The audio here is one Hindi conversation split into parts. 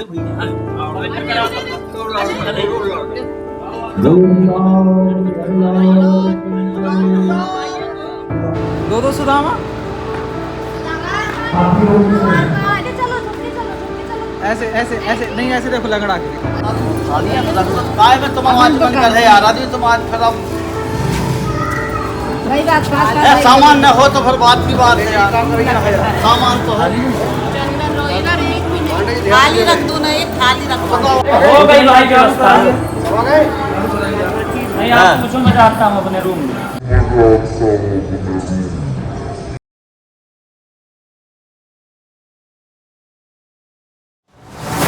दो सुदामा ऐसे ऐसे ऐसे नहीं, ऐसे देखो लगड़ा के तुम आज बंद कर है यार, आदमी तुम आज खराब सामान न हो तो फिर बात की बात है यार। सामान तो है, थाली रख दो ना, एक थाली रख दो। हो गई भाई व्यवस्था। हो गए? नहीं आप पूछो, मैं जाता हूँ अपने रूम में।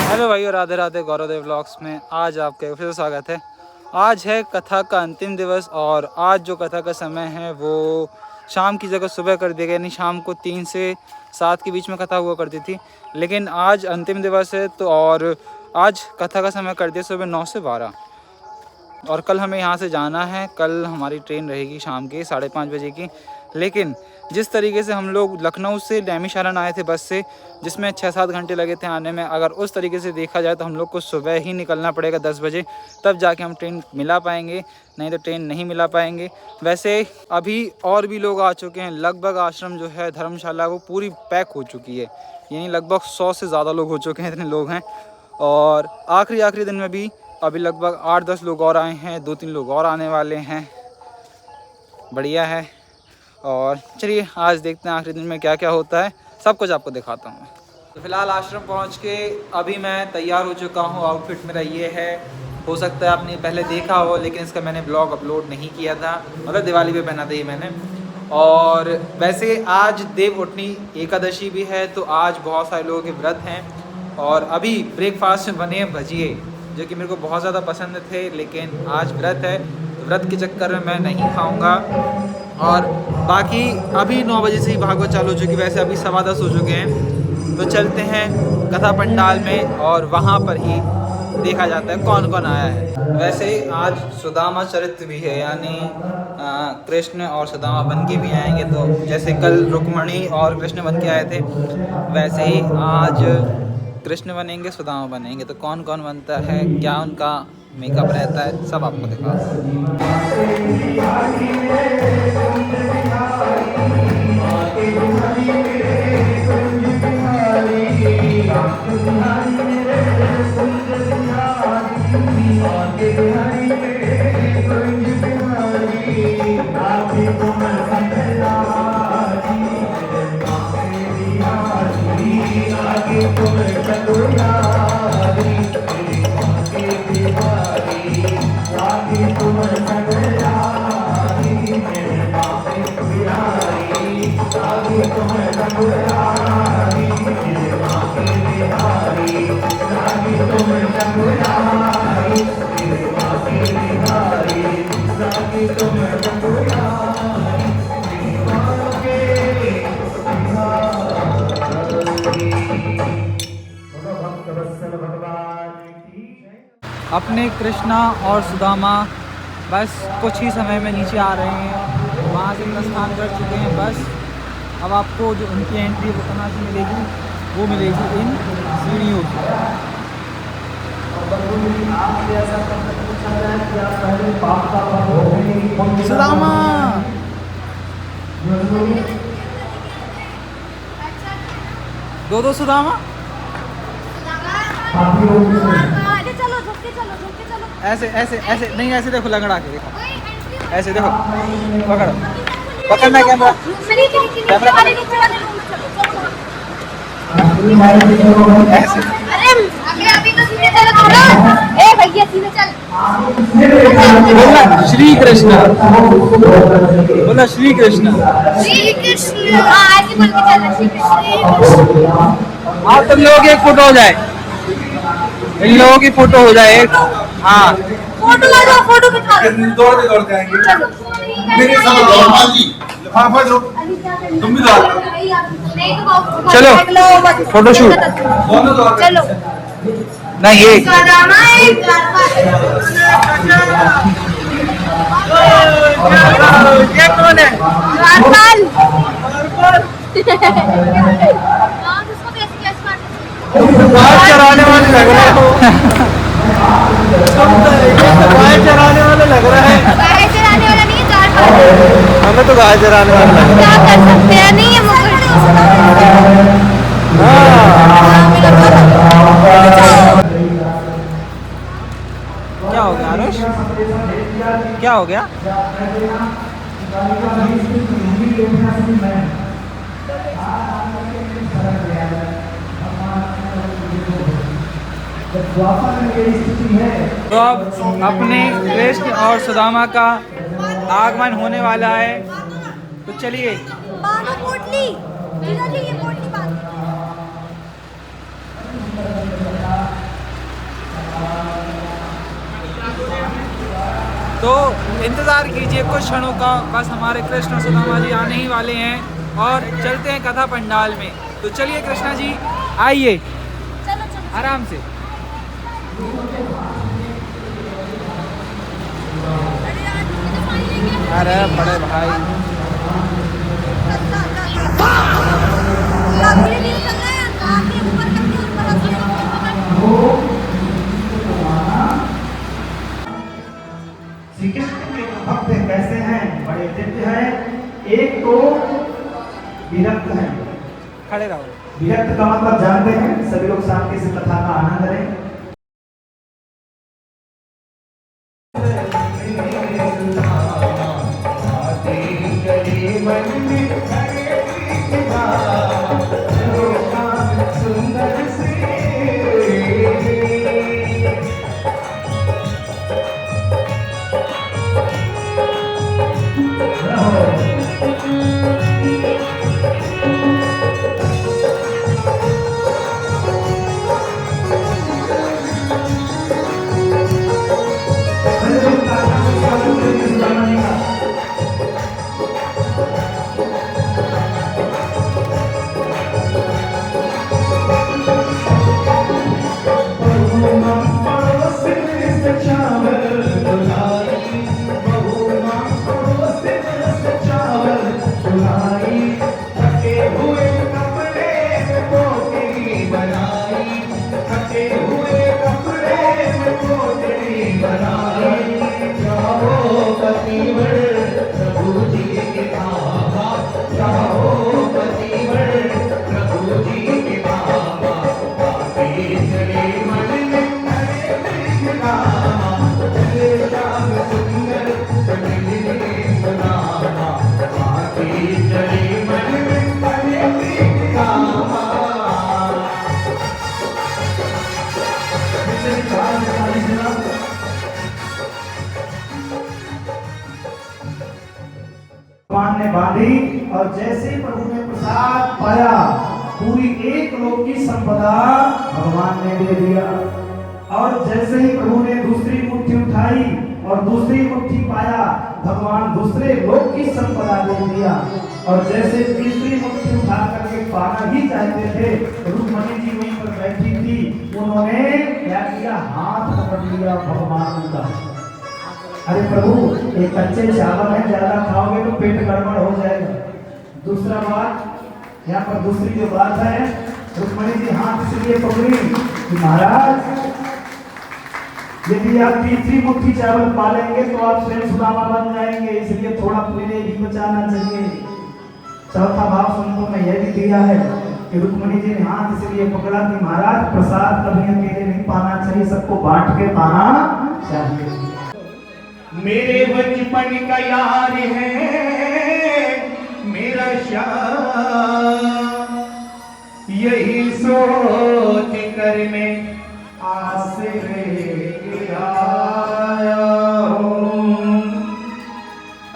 हेलो भाई और राधे राधे, गौरव देव व्लॉग्स में आज आपके फिर से स्वागत है। आज है कथा का अंतिम दिवस और आज जो कथा का समय है वो शाम की जगह सुबह कर दिया गया, यानी शाम को 3 से 7 के बीच में कथा हुआ करती थी, लेकिन आज अंतिम दिवस है तो और आज कथा का समय कर दिया सुबह 9 से 12। और कल हमें यहाँ से जाना है, कल हमारी ट्रेन रहेगी शाम के 5:30 बजे की। लेकिन जिस तरीके से हम लोग लखनऊ से नैमिषारण्य आए थे बस से, जिसमें 6-7 घंटे लगे थे आने में, अगर उस तरीके से देखा जाए तो हम लोग को सुबह ही निकलना पड़ेगा 10 बजे, तब जाके हम ट्रेन मिला पाएंगे, नहीं तो ट्रेन नहीं मिला पाएंगे। वैसे अभी और भी लोग आ चुके हैं, लगभग आश्रम जो है धर्मशाला वो पूरी पैक हो चुकी है, यानी लगभग 100 से ज़्यादा लोग हो चुके हैं, इतने लोग हैं। और आखिरी दिन में भी अभी लगभग 8-10 लोग और आए हैं, 2-3 लोग और आने वाले हैं, बढ़िया है। और चलिए आज देखते हैं आखिरी दिन में क्या क्या होता है, सब कुछ आपको दिखाता हूँ। तो फिलहाल आश्रम पहुँच के अभी मैं तैयार हो चुका हूँ। आउटफिट मेरा ये है, हो सकता है आपने पहले देखा हो, लेकिन इसका मैंने ब्लॉग अपलोड नहीं किया था, मतलब दिवाली पे पहना था ये मैंने। और वैसे आज देव उठनी एकादशी भी है, तो आज बहुत सारे लोगों के व्रत हैं। और अभी ब्रेकफास्ट में बने भजिए, जो कि मेरे को बहुत ज़्यादा पसंद थे, लेकिन आज व्रत है तो व्रत के चक्कर में मैं नहीं खाऊंगा। और बाकी अभी 9 बजे से ही भागवत चालू हो चुकी, वैसे अभी 10:15 हो चुके हैं। तो चलते हैं कथा पंडाल में और वहाँ पर ही देखा जाता है कौन कौन आया है। वैसे आज सुदामा चरित्र भी है, यानी कृष्ण और सुदामा बन के भी आएंगे। तो जैसे कल रुक्मणी और कृष्ण बन के आए थे, वैसे ही आज कृष्ण बनेंगे, सुदामा बनेंगे। तो कौन कौन बनता है, क्या उनका मेकअप रहता है, सब आपको दिखाता हूँ। अपने कृष्णा और सुदामा बस कुछ ही समय में नीचे आ रहे हैं, वहाँ से प्रस्थान कर चुके हैं। बस अब आपको जो उनकी एंट्री वो कहाँ से मिलेगी, वो मिलेगी इन सीढ़ियों से। सुदामा दो सुदामा ऐसे ऐसे ऐसे नहीं, ऐसे देखो लगड़ा के देखो, ऐसे देखो, पकड़ो पकड़ना कैमरा ऐसे। बोला श्री कृष्ण, बोला श्री कृष्ण, आप तुम लोगों की एक फोटो हो जाए, इन लोगों की फोटो हो जाए एक। हाँ फोटो लगा, फोटो दिखा दौड़ते आएंगे मेरे साथ। हाँ भाई तुम भी दौड़, चलो फोटो शूट। चलो नहीं ये कौन है? चराने वाले नजर आने वाला लग क्या कर सकते हैं, नहीं है मुकुट। क्या हो गया आरुष? क्या हो गया? तो अब अपने कृष्ण और सुदामा का आगमन होने वाला है, तो चलिए। बांधो पोटली, जीजा जी ये पोटली बांधो। तो इंतज़ार कीजिए कुछ क्षणों का, बस हमारे कृष्ण और सुदामा जी आने ही वाले हैं और चलते हैं कथा पंडाल में। तो चलिए कृष्णा जी आइए चलो चलो। आराम से। अरे बड़े भाई आखिरी दिन चल रहा है, आखिरी ऊपर करके उस पर रख श्री कृष्ण के भक्त कैसे हैं? बड़े दिव्य हैं। एक तो विरक्त हैं। खड़े रहो। विरक्त का मतलब जानते हैं? सभी लोग शांति से कथा का आनंद लें। भगवान ने बांधी और जैसे ही प्रभु ने प्रसाद पाया, पूरी एक लोक की संपदा भगवान ने दे दिया। और जैसे ही प्रभु ने दूसरी मुट्ठी उठाई और दूसरी मुट्ठी पाया, भगवान दूसरे लोक की संपदा दे दिया। और जैसे तीसरी मुट्ठी उठा करके पाना ही चाहते थे, रुक्मणी जी वहीं पर बैठी थी, उन्होंने क्या किया? हाथ पकड़ लिया भगवान का। अरे प्रभु, ये कच्चे चावल है, ज्यादा खाओगे तो पेट गड़बड़ हो जाएगा। दूसरा बात, यहाँ पर दूसरी जो बात है, रुक्मणी जी हाथ इसलिए पकड़ी कि महाराज, यदि आप तीसरी मुट्ठी चावल पालेंगे तो आप स्वयं सुदामा बन जाएंगे, इसलिए थोड़ा पहले भी बचाना चाहिए। चौथा भाव सुनको में यह भी दिया है कि रुक्मणी जी ने हाथ इसलिए पकड़ा कि महाराज, प्रसाद कभी अकेले नहीं पाना चाहिए, सबको बांट के पाना चाहिए। मेरे बचपन का यार है मेरा श्याम, यही सोच कर मैं आसरे आया हूँ।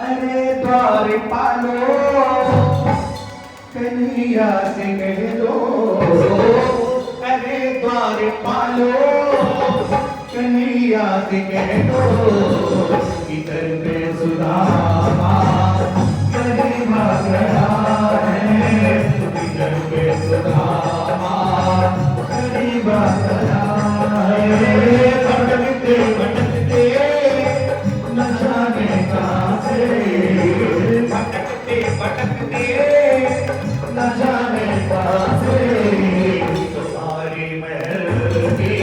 अरे द्वार पालो कन्हैया से कह दो, अरे द्वार पालो कन्हैया से कह दो, इधर पे सुदामा कहीं भाग रहा है, इधर पे सुदामा कहीं भाग रहा है। भटकते भटकते न जाने कहाँ से, भटकते भटकते न जाने कहाँ से, तुम्हारी महल की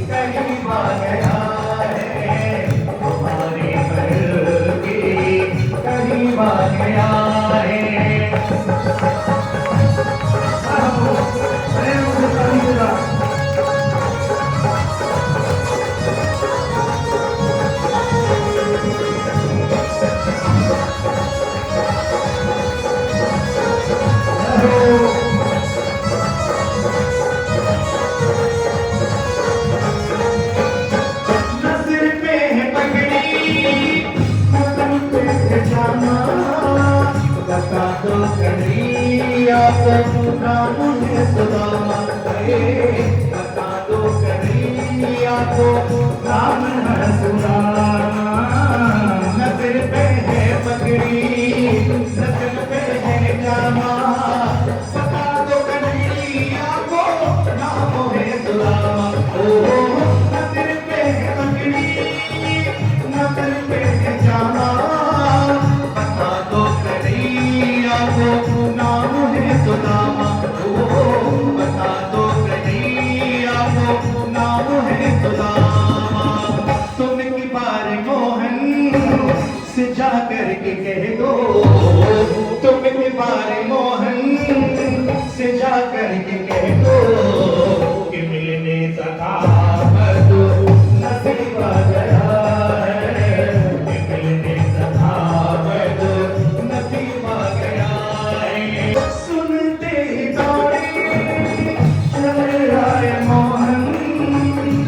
कहीं भाग गया है, तुम्हारी महल की कहीं भाग गया को नाम है सुदामा। न सिर पे है पगड़ी न सिर पे है जामा, बता दो कन्हैया को नाम है सुदामा। न सिर पे है पगड़ी न सिर पे है जामा, बता दो कन्हैया को नाम है सुदामा। बता दो कन्हैया को नाम है सुदामा। तुम की बार मोहन से जा करके कह दो, तुम की बार मोहन से जा करके कह दो कि मिलने सका मधु नसीब आ गया है, कि मिलने सका मधु नसीब आ गया है। सुनते ही दौड़े चले आए मोहन,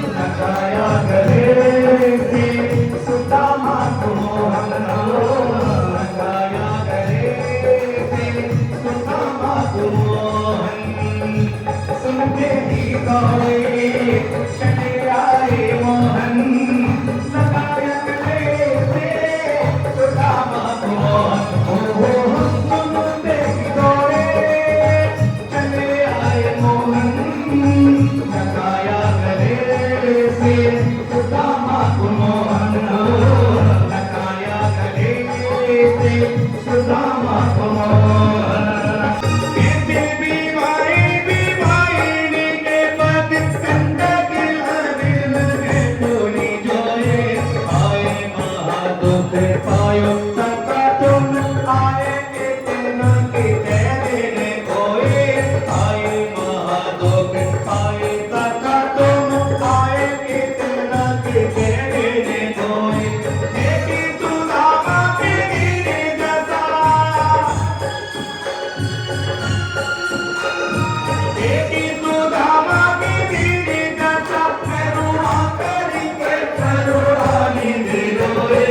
लगाया गले से सुदामा को मोहन, लगाया गले से सुदामा को मोहन। सुनते ही दौड़े चले आए मोहन, लगाया गले से सुदामा को मोहन। सुनते ही दौड़े चले आए मोहन, लगाया गले से सुदामा को मोहन, लगाया गले से सुदामा को मोहन। के दिल बीमारी के बाद कंदक दिल के टोली जोए, आए महादुख पायो सका तुम, आए इतना के कह देने कोई, आए महादुख पाए सका तुम, आए इतना के कह देने कोई। देखी सुदामा के गिरे जैसा, देखी सुदामा के गिरे जैसा, करुणा करके करुणानी दे रोए।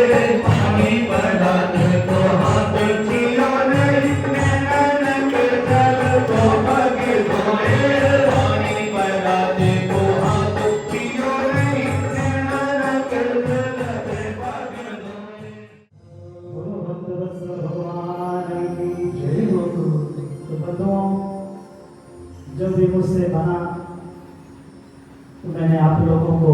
पानी भरा दिल को हाथ छियो नहीं, नैनन के जल को पग धोए। पानी भरा दिल को हाथ छियो नहीं, नैनन के जल को पग धोए। बोलो भक्तवत्सल भगवान की जय हो। तो बंधुओं, जब भी मुझसे बना तो मैंने आप लोगों को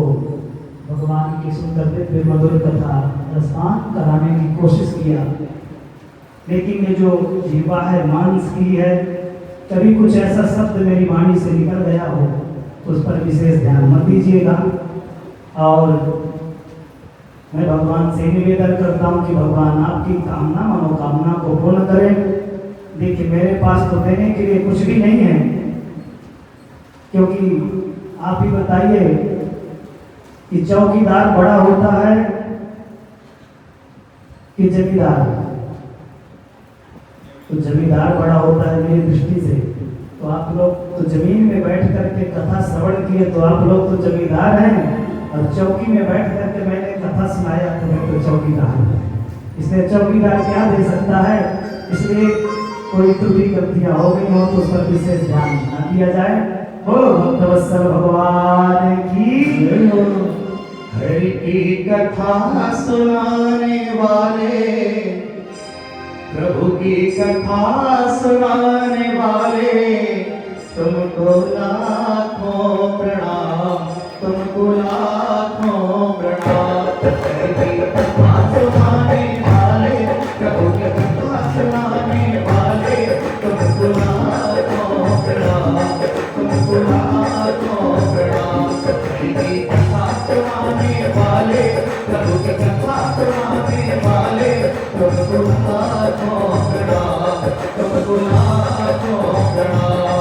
भगवान की सुंदर दिव्य मधुर कथा रसपान कराने की कोशिश किया, लेकिन ये जो जीवा है मांस की है, कभी कुछ ऐसा शब्द मेरी वाणी से निकल गया हो तो उस पर विशेष ध्यान मत दीजिएगा। और मैं भगवान से निवेदन करता हूँ कि भगवान आपकी कामना मनोकामना को पूर्ण करें। देखिए, मेरे पास तो देने के लिए कुछ भी नहीं है, क्योंकि आप ही बताइए कि चौकीदार बड़ा होता है कि जमींदार? तो जमींदार बड़ा होता है मेरी दृष्टि से। तो आप लोग तो जमीन में बैठ करके कथा श्रवण किए तो आप लोग तो जमींदार हैं, और चौकी में बैठ करके मैंने कथा सुनाया तो मैं तो चौकीदार हूँ। इसलिए चौकीदार क्या दे सकता है? इसलिए कोई त्रुटि गलतियां हो गई हो तो उस पर विशेष ध्यान न दिया जाए। बोलो भक्तवत्सल भगवान की जय हो। हरि की कथा सुनाने वाले, प्रभु की कथा सुनाने वाले, तुमको लाखों प्रणाम, तुमको लाखों प्रणाम। हरि की कथा सुनाने वाले, प्रभु की कथा सुनाने वाले, तुमको लाखों प्रणाम, तुमको लाखों प्रणाम। हरि की कथा सुनाने वाले, प्रभु की कथा सुनाने वाले, तुमको लाखों प्रणाम, तुमको लाखों प्रणाम।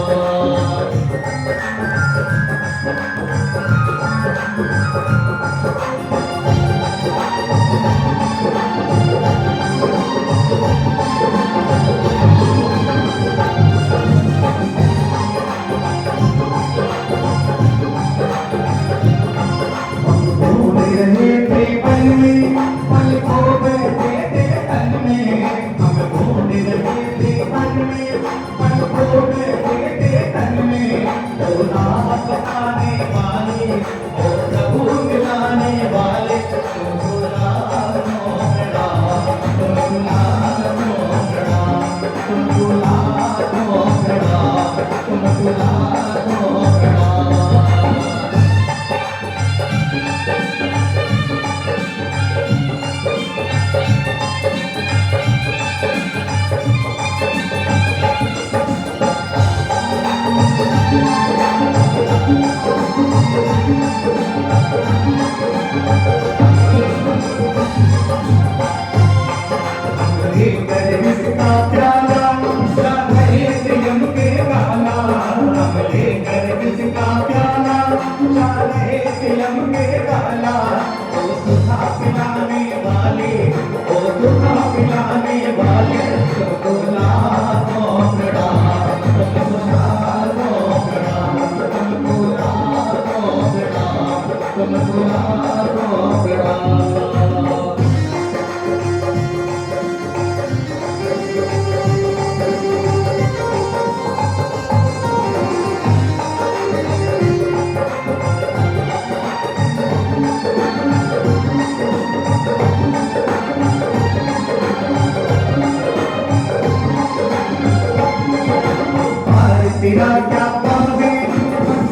तेरा क्या पावे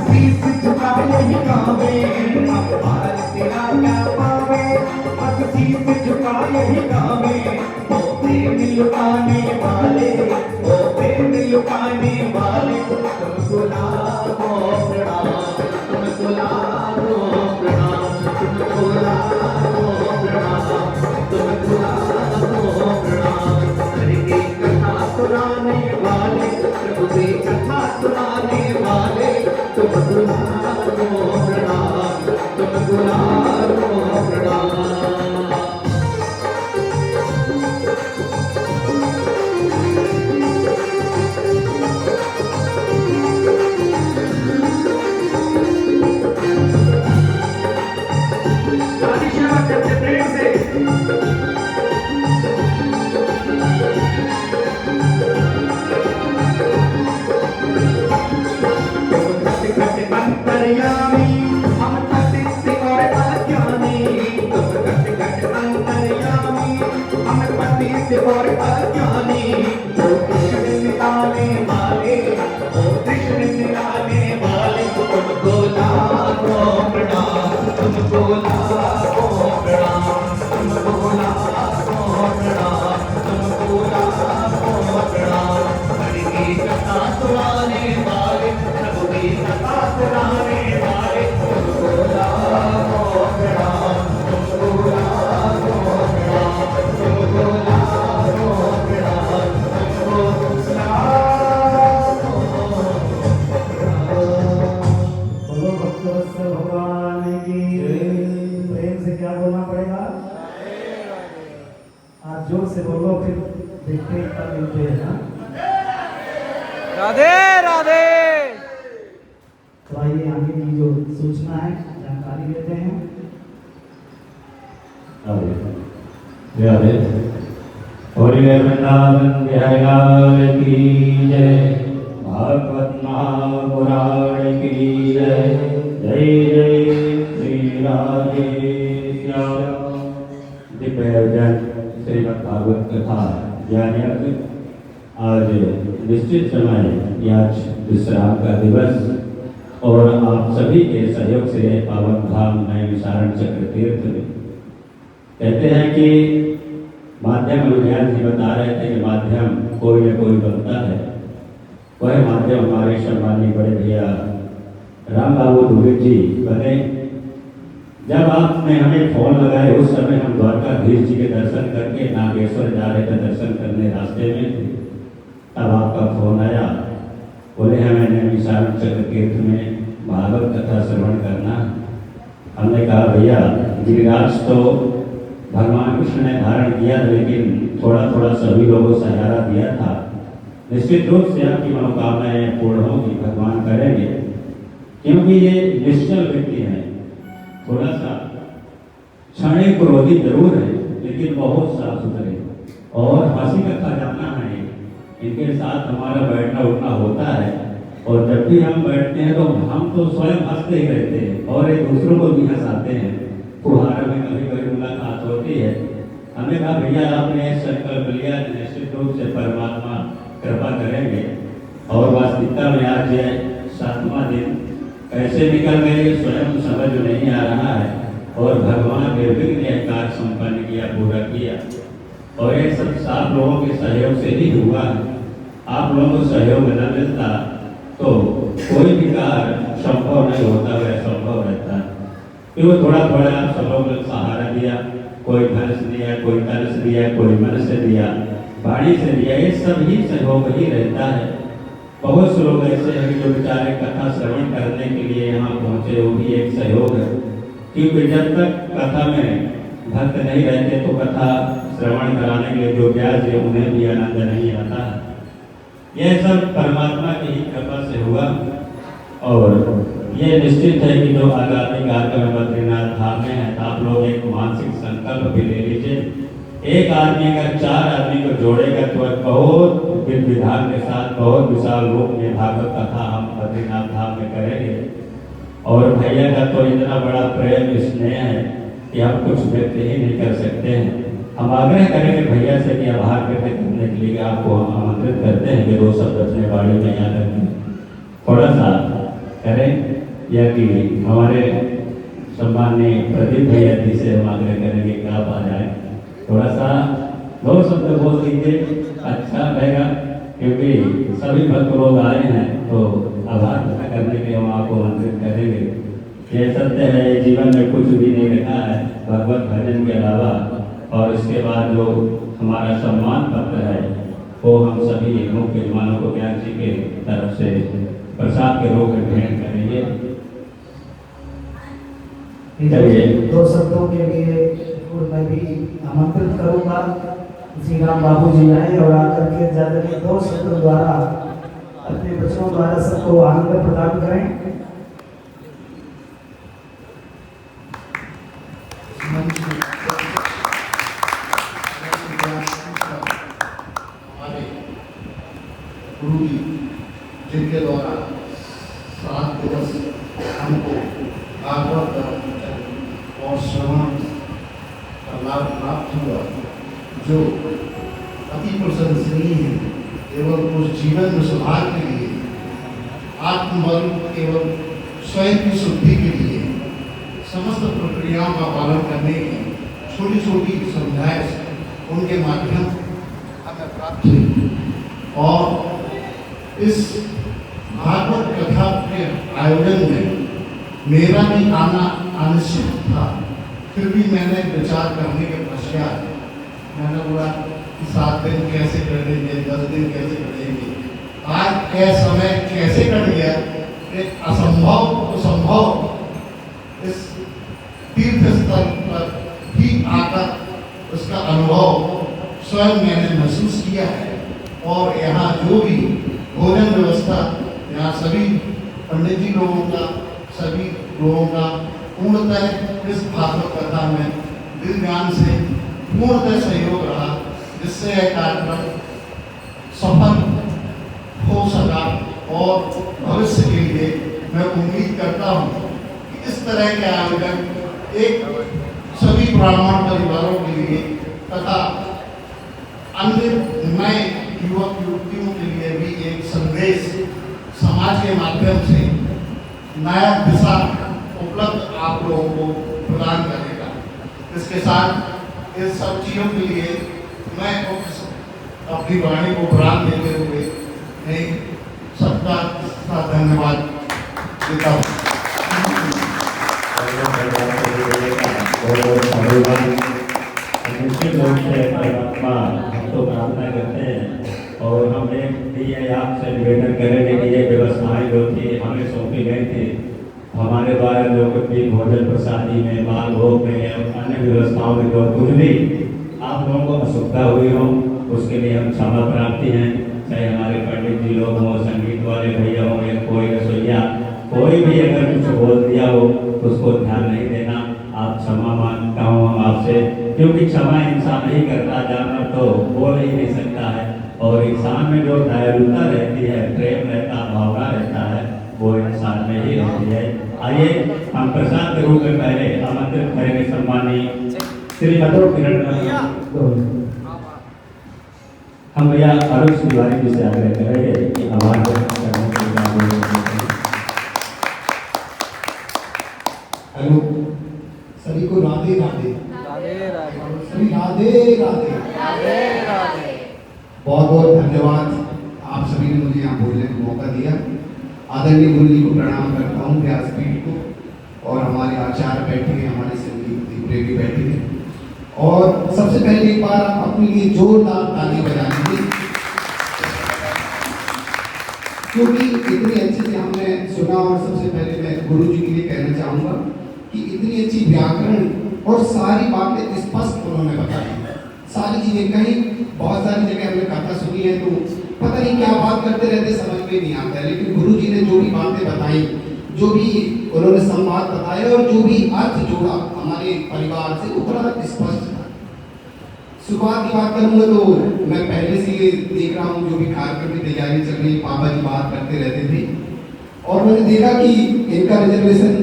शीश झुका यही गावे भारत तेरा क्या पावे बस शीश झुका यही गावे ओ प्रेम लुटाने वाले ओ प्रेम लुटाने वाले तुम गुलाबो प्रणाम तुम गुलाबो प्रणाम तुम गुलाबो प्रणाम तुम गुलाबो प्रणाम हरि की कथा सुनाने वाले प्रभु की कथा सुनाने वाले तुम गुलाबो प्रणाम तुम गुलाबो प्रणाम और अज्ञानी ओ कृष्ण मिलाने वाले ओ कृष्ण मिलाने वाले तुम गुलाबो प्रणाम तुम गुलाबो प्रणाम तुम गुलाबो प्रणाम तुम गुलाबो प्रणाम हरि की कथा सुनाने वाले प्रभु की कथा सुनाने वाले तुम गुलाबो प्रणाम तुम गुलाबो प्रणाम तुम गुलाबो भगवान की प्रेम से क्या बोलना पड़ेगा आप जोर से बोलो फिर देखते हैं कब मिलते हैं ना राधे राधे। तो आइए आगे की जो सूचना है जानकारी लेते हैं। राधे और ये वृंदावन बिहारी लाल की जय भागवत महापुराण की जय जय जय श्री राधे श्याम। दिव्य आयोजन श्रीमद् भागवत कथा ज्ञान यज्ञ आज निश्चित समय आज विश्राम का दिवस और आप सभी के सहयोग से पावन धाम नए विचारण चक्र तीर्थ में कहते हैं कि माध्यम विज्ञान जी बता रहे थे कि माध्यम कोई न कोई बनता है। वह माध्यम हमारे सम्मानीय बड़े भैया राम बाबू दुबे जी बने। जब आपने हमें फोन लगाए उस समय हम द्वारकाधीश जी के दर्शन करके नागेश्वर जा रहे थे, दर्शन करने रास्ते में थे, तब आपका फोन आया। बोले हमें नैमिषारण्य चक्र तीर्थ में भागवत कथा श्रवण करना। हमने कहा भैया गिरिराज तो भगवान कृष्ण ने धारण किया, लेकिन थोड़ा थोड़ा सभी लोगों से सहारा दिया था। निश्चित रूप से आपकी मनोकामनाएं पूर्ण होगी, भगवान करेंगे, क्योंकि ये निश्चल व्यक्ति हैं। थोड़ा सा क्षणिक क्रोधी जरूर है, लेकिन बहुत साफ सुथरे और हंसी का खजाना है। इनके साथ हमारा बैठना उठना होता है और जब भी हम बैठते हैं तो हम तो स्वयं हंसते ही रहते हैं और एक दूसरों को भी हंसाते हैं। फुहारों में कभी कभी मुलाकात होती है। हमने कहा भैया आपने संकल्प लिया, निश्चित रूप से परमात्मा कृपा करेंगे। और वास्तविकता में आज है 7वां दिन, कैसे निकल गए स्वयं समझ नहीं आ रहा है। और भगवान निर्विघ्न यह कार्य संपन्न किया, पूरा किया। और ये सब आप लोगों के सहयोग से ही हुआ है। आप लोगों को सहयोग न मिलता तो कोई भी कार्य संभव नहीं होता, वह असंभव रहता। क्योंकि थोड़ा थोड़ा आप सब लोगों ने सहारा दिया, कोई धन से दिया, कोई तन से दिया, कोई मन से दिया, वाणी से दिया, ये सब ही सहयोग ही रहता है। बहुत से लोग ऐसे हैं जो बेचारे कथा श्रवण करने के लिए यहाँ पहुँचे, वो भी एक सहयोग है। क्योंकि जब तक कथा में भक्त नहीं रहते तो कथा श्रवण कराने के लिए जो व्यास है उन्हें भी आनंद नहीं आता है। यह सब परमात्मा की ही कृपा से हुआ। और ये निश्चित है कि जो आगामी कार्यक्रम बद्रीनाथ धाम में है, आप लोग एक मानसिक संकल्प भी ले लीजिए। एक आदमी अगर 4 आदमी को जोड़ेगा तो बहुत विधि विधान के साथ बहुत विशाल रूप में भागवत कथा हम बद्रीनाथ धाम में करेंगे। और भैया का तो इतना बड़ा प्रेम स्नेह है कि हम कुछ व्यक्त ही नहीं कर सकते हैं। हम आग्रह करेंगे भैया से कि आभार व्यक्त करने के लिए आपको हम आमंत्रित करते हैं कि 2 शब्द अपने बाड़ी में यहाँ करके थोड़ा सा करें, या कि हमारे सम्माननीय प्रदीप भैया जी से हम आग्रह करेंगे कि आप आ जाए, थोड़ा सा 2 शब्द बोल दीजिए, अच्छा रहेगा। क्योंकि सभी भक्त लोग आए हैं तो आभार व्यक्त करने के लिए हम आपको आमंत्रित करेंगे। ये सत्य है, जीवन में कुछ भी नहीं रखा है भगवत भजन के अलावा। और इसके बाद जो हमारा सम्मान पत्र है वो हम सभी मुख्य यजमानों को ज्ञान जी के तरफ से प्रसाद के रूप में भेंट करेंगे। चलिए 2 शब्दों के लिए मैं भी आमंत्रित करूंगा। श्री राम बाबू जी आए और आकर के ज्यादा 2 शब्दों द्वारा अपने बच्चों द्वारा सबको आनंद प्रदान करें। गुरु जी जिनके द्वारा 7 दिवस हमको भागवत और श्रवण का लाभ प्राप्त हुआ, जो अति प्रशंसनीय है। एवं उस जीवन में सुधार के लिए, आत्मबल एवं स्वयं की शुद्धि के लिए समस्त प्रक्रियाओं का पालन करने की छोटी छोटी समझाइश उनके माध्यम हमें प्राप्त हुई। और इस भागवत कथा के आयोजन में मेरा भी आना अनिश्चित था। फिर भी मैंने विचार करने के पश्चात मैंने बोला कि 7 दिन कैसे कटेंगे, 10 दिन कैसे कटेंगे, आज क्या समय कैसे कट गया। एक असंभव तो संभव इस तीर्थ स्थल पर ही आकर उसका अनुभव स्वयं मैंने महसूस किया है। और यहाँ जो भी भोजन व्यवस्था, यहाँ सभी पंडित जी लोगों का, सभी लोगों का पूर्णतः इस भागवत कथा में दिल ज्ञान से पूर्णतः सहयोग रहा, जिससे यह कार्यक्रम सफल हो सका। और भविष्य के लिए मैं उम्मीद करता हूँ कि इस तरह के आयोजन एक सभी ब्राह्मण परिवारों के लिए तथा अन्य नए युवक युवतियों के लिए भी एक संदेश समाज के माध्यम से नया दिशा उपलब्ध आप लोगों को प्रदान करेगा। इसके साथ इस सब चीज़ों के लिए मैं अपनी वाणी को प्राण देते हुए एक सबका धन्यवाद देता हूँ। निश्चित रूप से परमात्मा हम तो प्रार्थना करते हैं। और हम ये आपसे निवेदन करेंगे कि ये व्यवस्थाएं जो थी हमें सौंपी गई थी, हमारे द्वारा जो कुछ भी भोजन प्रसादी में, बाल भोग में और अन्य व्यवस्थाओं में जो कुछ भी आप लोगों को असुविधा हुई हो, उसके लिए हम क्षमा प्रार्थी हैं। चाहे हमारे पंडित जी लोग हों, संगीत वाले भैया हों या कोई रसोईया, कोई भी अगर कुछ बोल दिया हो उसको ध्यान नहीं देना। आप क्षमा मांगता हूँ हम आपसे, क्योंकि क्षमा इंसान ही करता, जानवर तो बोल ही नहीं सकता है। और इंसान में जो दयालुता रहती है, प्रेम रहता, भावना रहता है, वो इंसान में ही रहती है। आइए हम प्रसाद के रूप में पहले आमंत्रित करेंगे सब श्री अतुल किरण हम भैया आरुष तिवारी जी से आग्रह करेंगे कि आभार व्यक्त करने के लिए। हेलो, सभी को राधे राधे। सभी राधे राधे। बहुत बहुत धन्यवाद, आप सभी ने मुझे यहाँ बोलने का मौका दिया। आदरणीय गुरु जी को प्रणाम करता हूँ, व्यासपीठ को, और हमारे आचार्य बैठे हैं, हमारे संगीत प्रेमी बैठे हैं। और सबसे पहले एक बार आप अपने लिए जोरदार ताली बजा लीजिए, क्योंकि इतनी अच्छे से हमने सुना। और सबसे पहले मैं गुरु जी के लिए कहना चाहूँगा कि इतनी अच्छी व्याकरण और सारी बातें स्पष्ट उन्होंने बताई, सारी चीजें कहीं, बहुत सारी जगह हमने कथा सुनी है तो पता नहीं क्या बात करते रहते, समझ में नहीं आता है। लेकिन गुरु जी ने जो भी बातें बताई, जो भी उन्होंने संवाद बताया और जो भी अर्थ जोड़ा हमारे परिवार से, वो बड़ा स्पष्ट था। शुरुआत की बात करूंगा तो मैं पहले से ये देख रहा हूँ, जो भी कार्यक्रम की तैयारी चल रही है, पापा जी बात करते रहते थे और मैंने देखा कि इनका रिजर्वेशन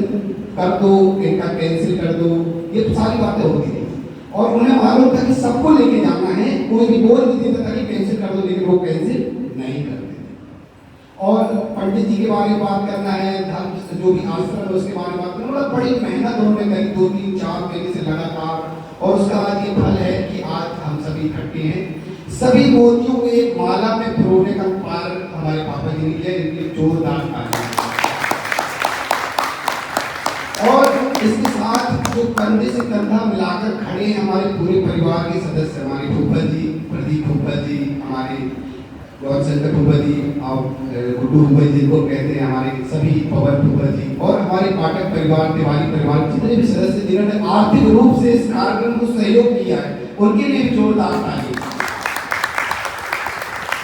कर दो, इनका कैंसिल कर दो, ये तो सारी बातें होती थी। और उन्हें मालूम था कि सबको लेके जाना है, कोई भी बोल नहीं देता था कि कैंसिल कर दो, लेकिन वो कैंसिल नहीं करते थे। और पंडित जी के बारे में बात करना है, धर्म जो भी आश्रम है उसके बारे में बात करना, बड़ी मेहनत उन्होंने करी 2-3-4 महीने से लगातार, और उसका आज ये फल है कि आज हम सभी इकट्ठे हैं। सभी मोतियों को एक माला में पिरोने का पार हमारे पापा जी ने किया, इनके जोरदार ताली। और इसके साथ जो कंधे से कंधा मिलाकर खड़े हैं हमारे पूरे परिवार के सदस्य, हमारे फूफा जी, प्रदीप फूफा जी, हमारे गौरशंकर फूफा जी और गुड्डू फूफा जी को कहते हैं, हमारे सभी पवन फूफा जी, और हमारे पाठक परिवार, तिवारी परिवार, जितने भी सदस्य जिन्होंने आर्थिक रूप से इस कार्यक्रम को सहयोग किया है, उनके लिए भी जोरदार ताली।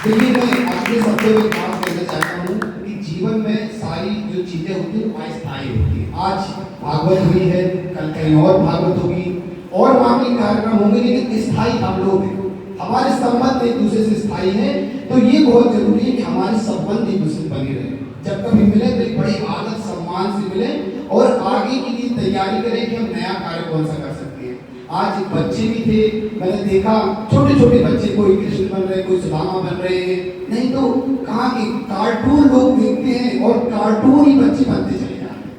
दिल्ली में अपने शब्दों में बात कहना चाहता हूँ कि जीवन में सारी जो चीजें होती हैं अस्थायी होती हैं। आज भागवत हुई है, कल कहीं और भागवत होगी और वहाँ के कार्यक्रम होंगे, लेकिन स्थायी हम लोग हैं, हमारे संबंध एक दूसरे से स्थायी है। तो ये बहुत जरूरी है कि हमारे संबंध एक दूसरे से बने रहे। जब कभी मिले तो एक बड़े आदर सम्मान से मिले और आगे के लिए तैयारी करें कि हम नया कार्य कौन सा कर सकते हैं। आज बच्चे भी थे, मैंने देखा छोटे छोटे बच्चे, कोई कृष्ण बन रहे, कोई सुदामा बन रहे हैं, नहीं तो कहाँ के कार्टून लोग देखते हैं और कार्टून ही बच्चे बनते चले जाते हैं।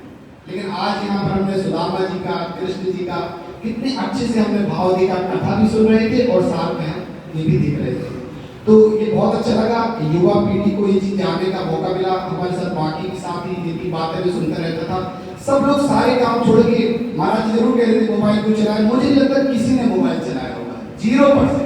लेकिन आज यहाँ पर हमने सुदामा जी का, कृष्ण जी का कितने अच्छे से हमने भाव देखा, कथा भी सुन रहे थे और साथ में हम ये भी देख रहे थे। तो ये बहुत अच्छा लगा, युवा पीढ़ी को ये चीज जानने का मौका मिला। हमारे साथ बाकी के साथ ही जिनकी बातें भी सुनता रहता था, सब लोग सारे काम छोड़ के, महाराज जी जरूर कह रहे थे मोबाइल क्यों चलाया, मुझे नहीं लगता किसी ने मोबाइल चलाया होगा, 0%।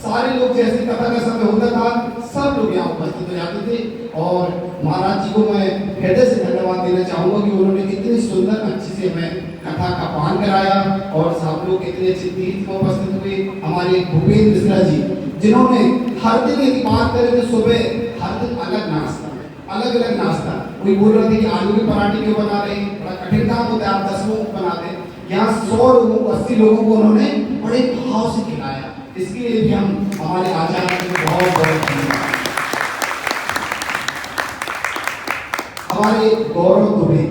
सारे लोग जैसे कथा का समय होता था, सब लोग यहाँ उपस्थित हो जाते थे। और महाराज जी को मैं हृदय से धन्यवाद देना चाहूँगा कि उन्होंने इतनी सुंदर अच्छे से हमें कथा का पान कराया और सब लोग इतने अच्छे तीर्थ में उपस्थित हुए। हमारे भूपेंद्र मिश्रा जी, जिन्होंने हर दिन यदि बात करें तो सुबह हर दिन अलग नाश्ता, अलग अलग नाश्ता। कोई बोल रहे थे कि आलू के पराठे क्यों बना रहे हैं, बड़ा कठिन काम होता है, आप 10 लोगों को बनाते हैं, यहाँ 100 लोगों को, 80 लोगों को उन्होंने बड़े भाव से खिलाया। इसके लिए भी हम हमारे आचार्य को बहुत बहुत धन्यवाद। हमारे गौरव दुबे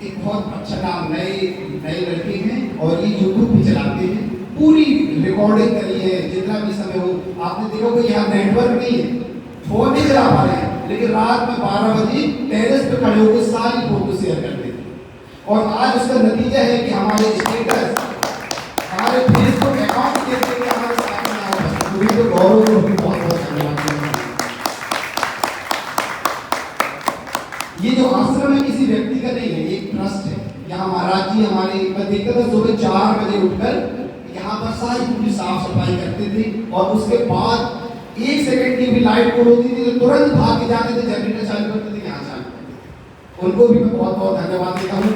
एक बहुत अच्छा नाम, नए लड़के हैं और ये यूट्यूब भी चलाते हैं, पूरी रिकॉर्डिंग करी है जितना भी समय हो। आपने देखा कि यहाँ नेटवर्क नहीं है, फोन नहीं चला पा रहे हैं, लेकिन रात में 12 बजे टेरेस पे खड़े होकर सारी फोटो शेयर करते थे। और आज उसका नतीजा है कि हमारे स्टेटस, हमारे फेसबुक अकाउंट देखते हैं हमारे साथ में आओ, तो गौरव को भी बहुत बहुत धन्यवाद। ये जो आश्रम है किसी व्यक्ति का नहीं है, एक ट्रस्ट है। यहाँ महाराज जी हमारे, मैं देखता था सुबह 4 बजे उठकर यहाँ पर सारी पूरी साफ सफाई करते थे और उसके बाद 1 सेकंड की भी लाइट को होती थी तो तुरंत भाग के जाते थे, जनरेटर चालू करते थे, यहाँ चालू करते थे। उनको भी मैं बहुत बहुत धन्यवाद देता हूँ।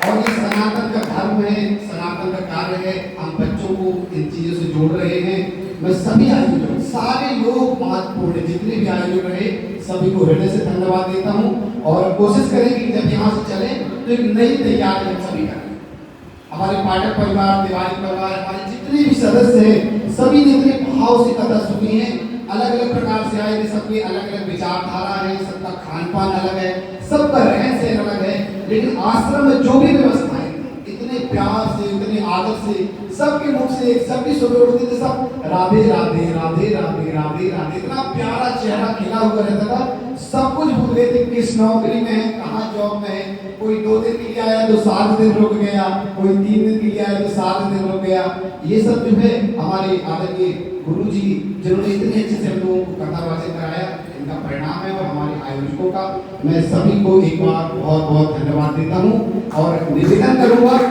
और ये सनातन का धर्म है, सनातन का कार्य है, हम बच्चों को इन चीजों से जोड़ रहे हैं। मैं सभी आयोजक, सारे लोग महत्वपूर्ण, जितने भी आयोजक रहे सभी को हृदय से धन्यवाद देता हूँ। और कोशिश करें कि जब यहाँ से चले तो एक नई तैयारी हम सभी करें। हमारे पाठक परिवार, तिवारी परिवार, हमारे जितने भी सदस्य हैं, सभी ने इतने भाव से कथा सुनी है, अलग अलग प्रकार से आए थे, सबके अलग अलग विचारधारा है, सबका खान पान अलग है, सबका रहन सहन अलग है, लेकिन आश्रम में जो भी व्यवस्थाएं थी से, सबके मुख से, सबकी सुबह उठते थे सब राधे राधे राधे राधे राधे राधे, इतना प्यारा चेहरा खिला हुआ रहता था। सब कुछ भूल गए थे, किस नौकरी में है, कहाँ जॉब में है। कोई 2 दिन के लिए आया तो 7 दिन रुक गया, कोई 3 दिन के लिए आया तो 7 दिन रुक गया। ये सब जो है हमारे आदरणीय गुरु जी जिन्होंने इतने अच्छे से हम लोगों को कथा वाचन कराया, इनका परिणाम है। और हमारे आयोजकों का मैं सभी को एक बार बहुत बहुत धन्यवाद देता हूँ और निवेदन करूंगा कि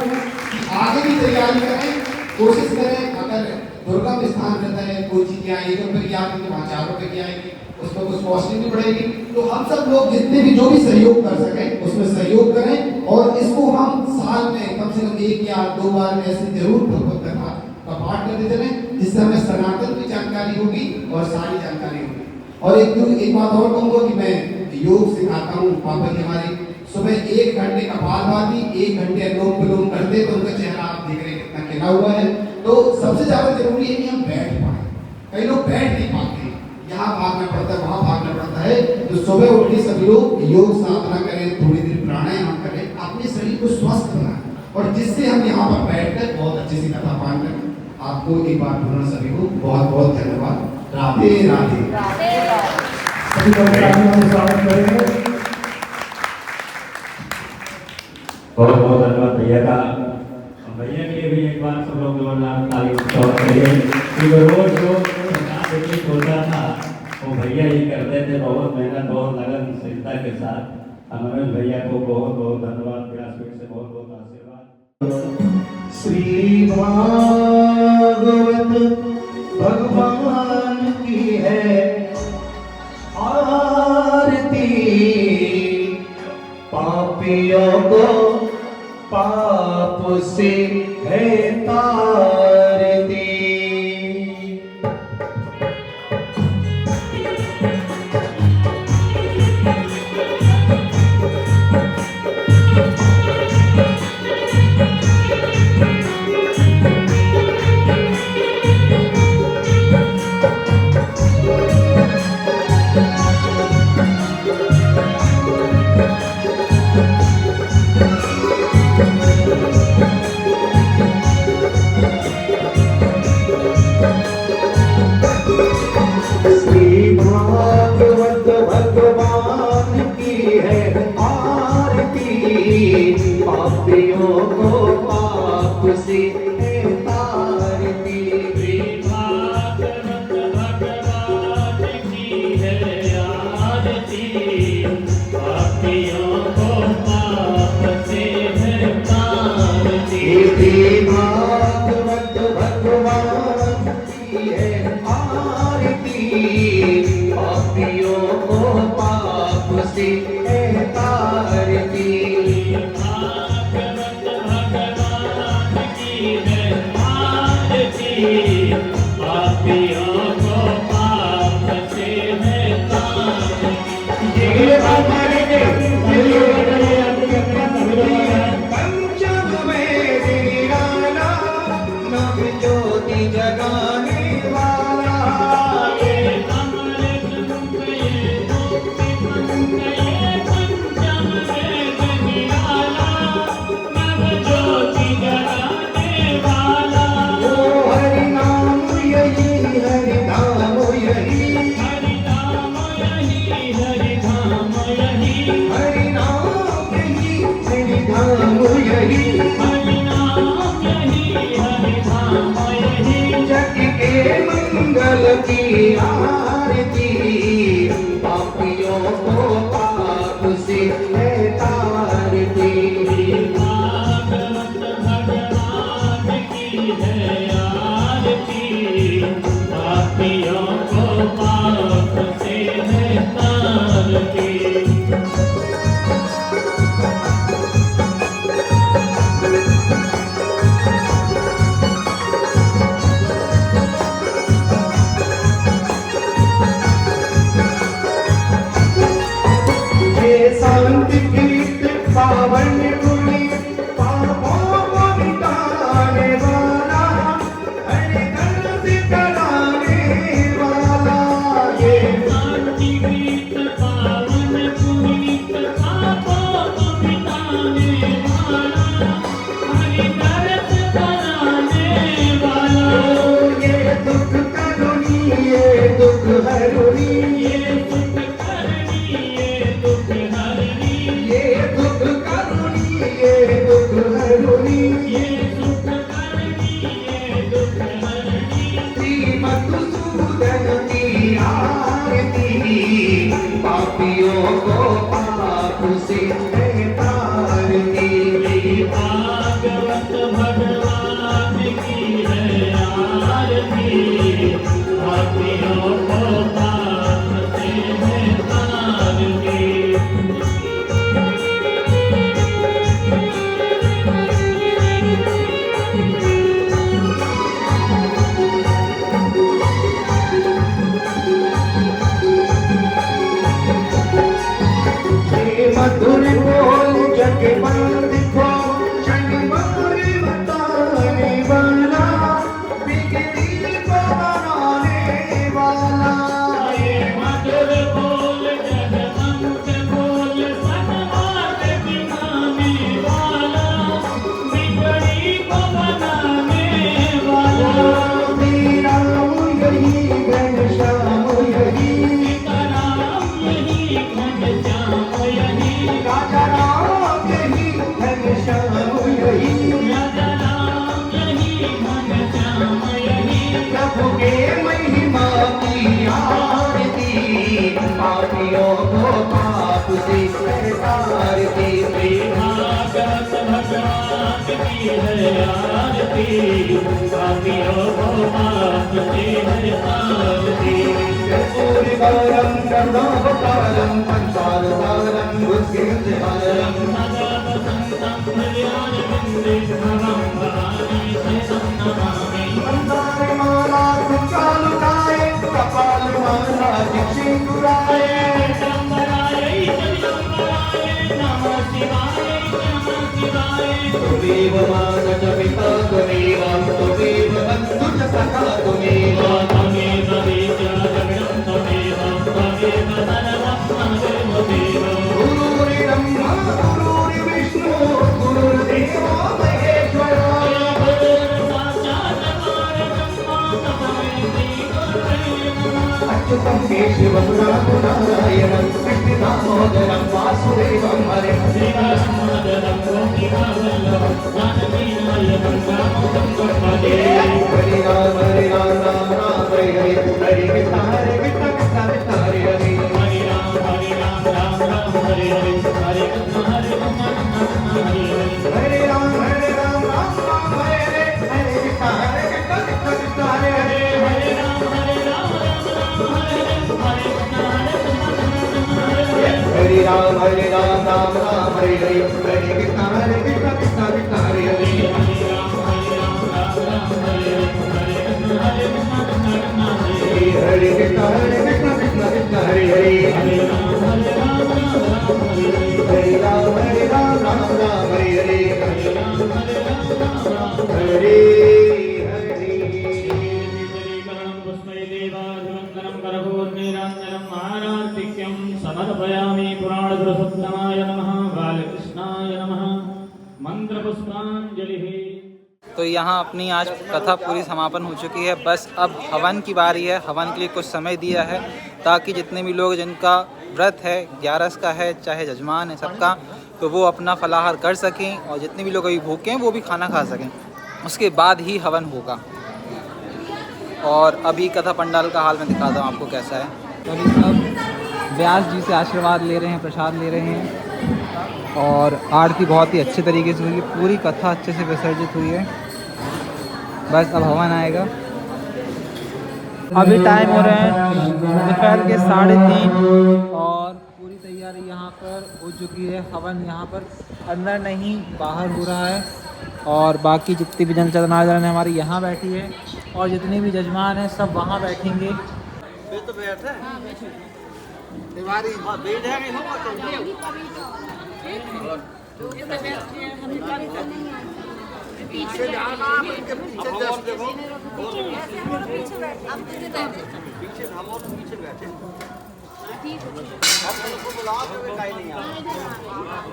आगे भी तैयारी करें, कोशिश करें। अगर दुर्गम स्थान रहता है, कोई चीजें आएगी तो फिर या फिर 4 रुपए की आएगी, उसमें कुछ कॉस्टिंग भी बढ़ेगी। तो हम सब लोग जितने भी जो भी सहयोग कर सकें उसमें सहयोग करें और इसको हम साल में कम से कम 1 या 2 बार ऐसे जरूर भगवत कथा का पाठ करते चलें, जिससे हमें सनातन की जानकारी होगी और सारी जानकारी होगी। और एक बात और कहूँगा कि मैं योग सिखाता हूँ। पापा जी हमारे सुबह 1 घंटे कपालभाति, 1 घंटे अनुलोम विलोम करते, तो उनका चेहरा आप देख रहे हैं कितना खिला हुआ है। तो सबसे ज्यादा जरूरी है कि हम बैठ पाए। कई लोग बैठ नहीं पाते, यहाँ भागना पड़ता है, वहाँ भागना पड़ता है। तो सुबह उठ के सभी लोग योग साधना करें, थोड़ी देर प्राणायाम करें, अपने शरीर को स्वस्थ बनाएं और जिससे हम यहाँ पर बैठकर बहुत अच्छे से कथा पाठ करें। आपको एक बार पुनः सभी को बहुत बहुत धन्यवाद। राधे राधे। सभी लोग स्वागत करेंगे। बहुत बहुत धन्यवाद भैया का। भैया के लिए भी एक बार सब लोग जोरदार ताली बजाइए। क्योंकि रोज जो देखिए सोचा था वो भैया ही करते थे, बहुत मेहनत बहुत लगन श्रद्धा के साथ। मनोज भैया को बहुत बहुत धन्यवाद, व्यासपीठ से बहुत बहुत आशीर्वाद। श्री भागवत भगवान की है आरती, पापियों को पाप से है तारती। पापियों को पाप से तारती। भागवत भगवान की है आरती, पापियों को पाप से है तारती। भागवत भगवान की है आरती, पापियों को पाप से तारती। भागवत भगवान है आरती पापियों को माफ की है आरती कर्पूरिकारं कर्दमवतारं संसारसारं बुद्धिमतिहारं मदवसन्तं हृदयारविन्दे भवं भवानी श्रीतं नमामि वन्दायमाना कुञ्चालुकाय कपालमाला दीक्षितुराय शम्बरायै शम्बरायै नमः शिवाय नमः शिवाय त्वमेव माता च पिता त्वमेव त्वमेव बन्धु च सखा त्वमेव त्वमेव वेद्या जगतं त्वमेव त्वमेव सर्वं त्वमेव गुरुर्ब्रह्मा गुरुर्विष्णु गुरुर्देवो महेश्वरो गुरुर्साक्षात् परब्रह्म तस्मै श्री गुरवे नमः अच्युतं केशवं नारायणं कृष्णदामोदरं वासुदेवं हरिं श्रीरामचन्द्रं गोपीकावल्लभं जानकीवल्लभं रामं प्रपदे हरि राम राम हरि हरि हरि कृष्ण कृष्ण कृष्ण हरि हरि हरे राम राम राम हरे हरे हरे कृष्ण राम हरे हरे हरे राम राम राम हरे हरे हरे कृष्ण कृष्ण हरे हरे हरे राम राम राम हरे हरे हरे कृष्ण हरे राम राम हरे हरे हरे कृष्ण कृष्ण कृष्ण हरे हरे हरे कृष्ण कृष्ण कृष्ण हरे हरे हरे राम राम हरे हरे हरे हरे समर्पयामि पुराणगुरुसत्तमाय नमः बालकृष्णाय नमः मंत्रपुष्पांजलिः। तो यहाँ अपनी आज कथा पूरी समापन हो चुकी है। बस अब हवन की बारी है। हवन के लिए कुछ समय दिया है ताकि जितने भी लोग जिनका व्रत है, 11 का है, चाहे जजमान है सबका, तो वो अपना फलाहार कर सकें और जितने भी लोग अभी भूखे हैं वो भी खाना खा सकें। उसके बाद ही हवन होगा। और अभी कथा पंडाल का हाल मैं दिखाता हूँ आपको कैसा है। तो अभी सब व्यास जी से आशीर्वाद ले रहे हैं, प्रसाद ले रहे हैं और आरती बहुत ही अच्छे तरीके से हुई है। पूरी कथा अच्छे से विसर्जित हुई है। बस अब हवन आएगा। अभी टाइम हो रहे हैं दोपहर के 3:30 और पूरी तैयारी यहाँ पर हो चुकी है। हवन यहाँ पर अंदर नहीं बाहर हो रहा है और बाकी जितनी भी जनचरनाजन है हमारी यहाँ बैठी है और जितने भी जजमान हैं सब वहाँ बैठेंगे। पीछे जाना पीछे देखो पीछे बैठ आप पीछे हम और पीछे बैठे ठीक है आप उनको बुला के काई नहीं आ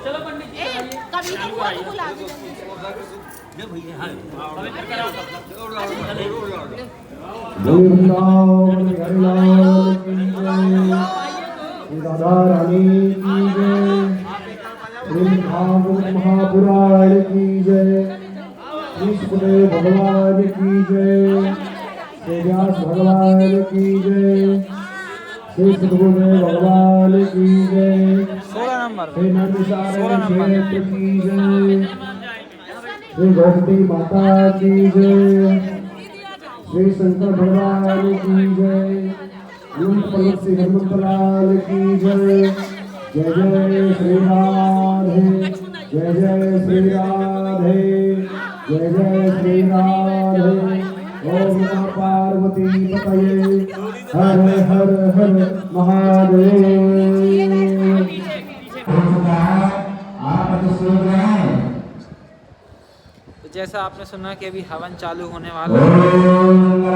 चलो पंडित जी कभी तो बुआ को बुला दो ये भैया हां पवित्र करा राधा रानी की जय, श्री भागवत महापुराण की जय, श्री सुखदेव भगवान की जय, श्री व्यास भगवान की जय, श्री सद्गुरुदेव भगवान की जय, 16 नंबर श्री नंदसागर क्षेत्र की जय, श्री गोमती माता की जय, श्री शंकर भगवान की जय, पर्वत श्री हनुमंतलाल की जय। जय जय श्री राधे, जय जय श्री राधे, जय जय श्री राधे। ओम नमः पार्वती पतये, हर हर हर महादेव। आप तो सुन रहे हैं। तो जैसा आपने सुना कि अभी हवन चालू होने वाला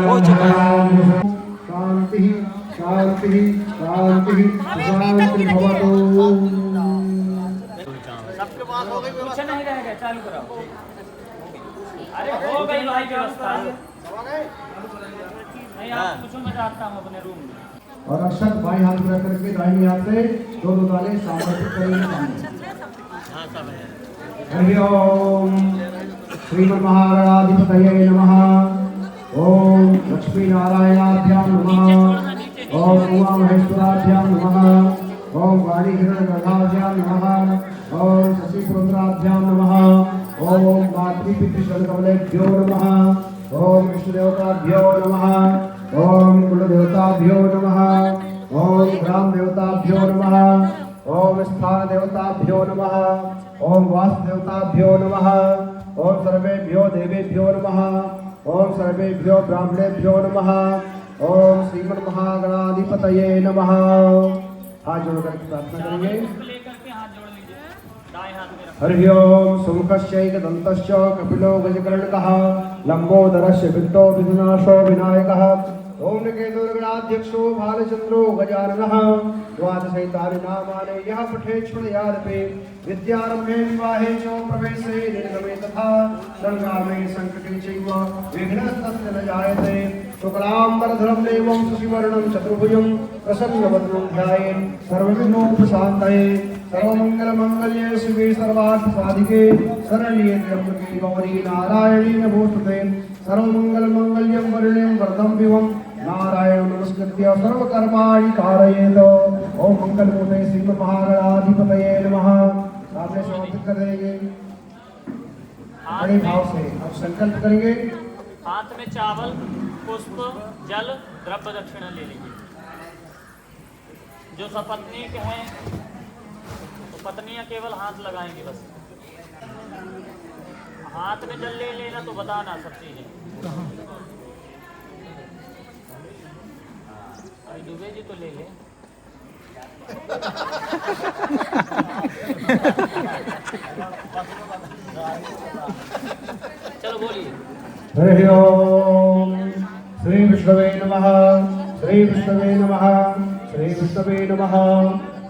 हो चुका है। शांति शांति शांति शांति भवतु। कुछ नहीं रहेगा, चालू कराओ। अरे हो गई भाई व्यवस्था। नहीं आप पूछो, मैं जाता हूँ अपने रूम में। और अक्षत बाएं हाथ में करके दाहिने हाथ से दो दाने समर्पित करेंगे। हरि ओम श्रीमन् महागणाधिपतये नमः। ओम लक्ष्मी नारायणाभ्यां नमः। ओम उमा महेश्वराभ्यां नमः। ओम वाणी हिरण्यगर्भाभ्यां नमः। ओम शशि पुरंदराभ्यां नमः। ओम मातृपितृषड्कमलेभ्यो नमः। ओम विष्णुदेवताभ्यो नमः। ओम कुलदेवताभ्यो नमः। ओम ग्राम देवताभ्यो नमः। ओम स्थान देवताभ्यो नमः। ओम वासुदेवताभ्यो नमः। ओम सर्वेभ्यो देवेभ्यो नमः। ओम सर्वेभ्यो ब्राह्मणेभ्यो नमः। ओम श्रीमन्महागणाधिपतये नमः। हाथ जोड़कर प्रार्थना करेंगे। लेकर के हाथ जोड़ लीजिए, दाएं हाथ में रखो। हरि ओम सुमुखश्चैकदन्तश्च कपिलो गजकर्णकः लम्बोदरस्य वित्तो विघ्नाशो विनायकः ओम केतुर्गणाध्यक्षो भालचंद्रो गजाननः द्वादशैतानि नामानि यः पठेच्छृणुयादपि विद्यारम्भे विवाहे च प्रवेशे निर्गमे तथा संग्रामे संकटे चैव विघ्नस्तस्य न जायते शुक्लाम्बरधरं देवं शशिवर्णं चतुर्भुजं प्रसन्नवदनं ध्यायेत् सर्वविघ्नोपशान्तये सर्वमङ्गलमाङ्गल्ये शिवे सर्वार्थसाधिके शरण्ये त्र्यम्बके गौरी नारायणी नमोस्तुते सर्वमङ्गलमाङ्गल्यं वरुण्यं वरदं विभं नारायण नमस्कृत्य सर्वकर्माणि कारयेत् ओम मंगलमूर्ते श्रीमन्महागणाधिपतये नमः। आपने समर्पित कर देंगे बड़े भाव से अब संकल्प करेंगे। हाथ में चावल, पुष्प, जल, द्रव्य दक्षिणा ले लीजिए। जो सपत्नीक हैं तो पत्नियां केवल हाथ लगाएंगी बस। हाथ में जल ले लेना तो बताना सब चीजें। दुबे जी तो ले ले। चलो बोलिए। हरि ओम श्री विष्णवे नमः। श्री विष्णवे नमः। श्री विष्णवे नमः।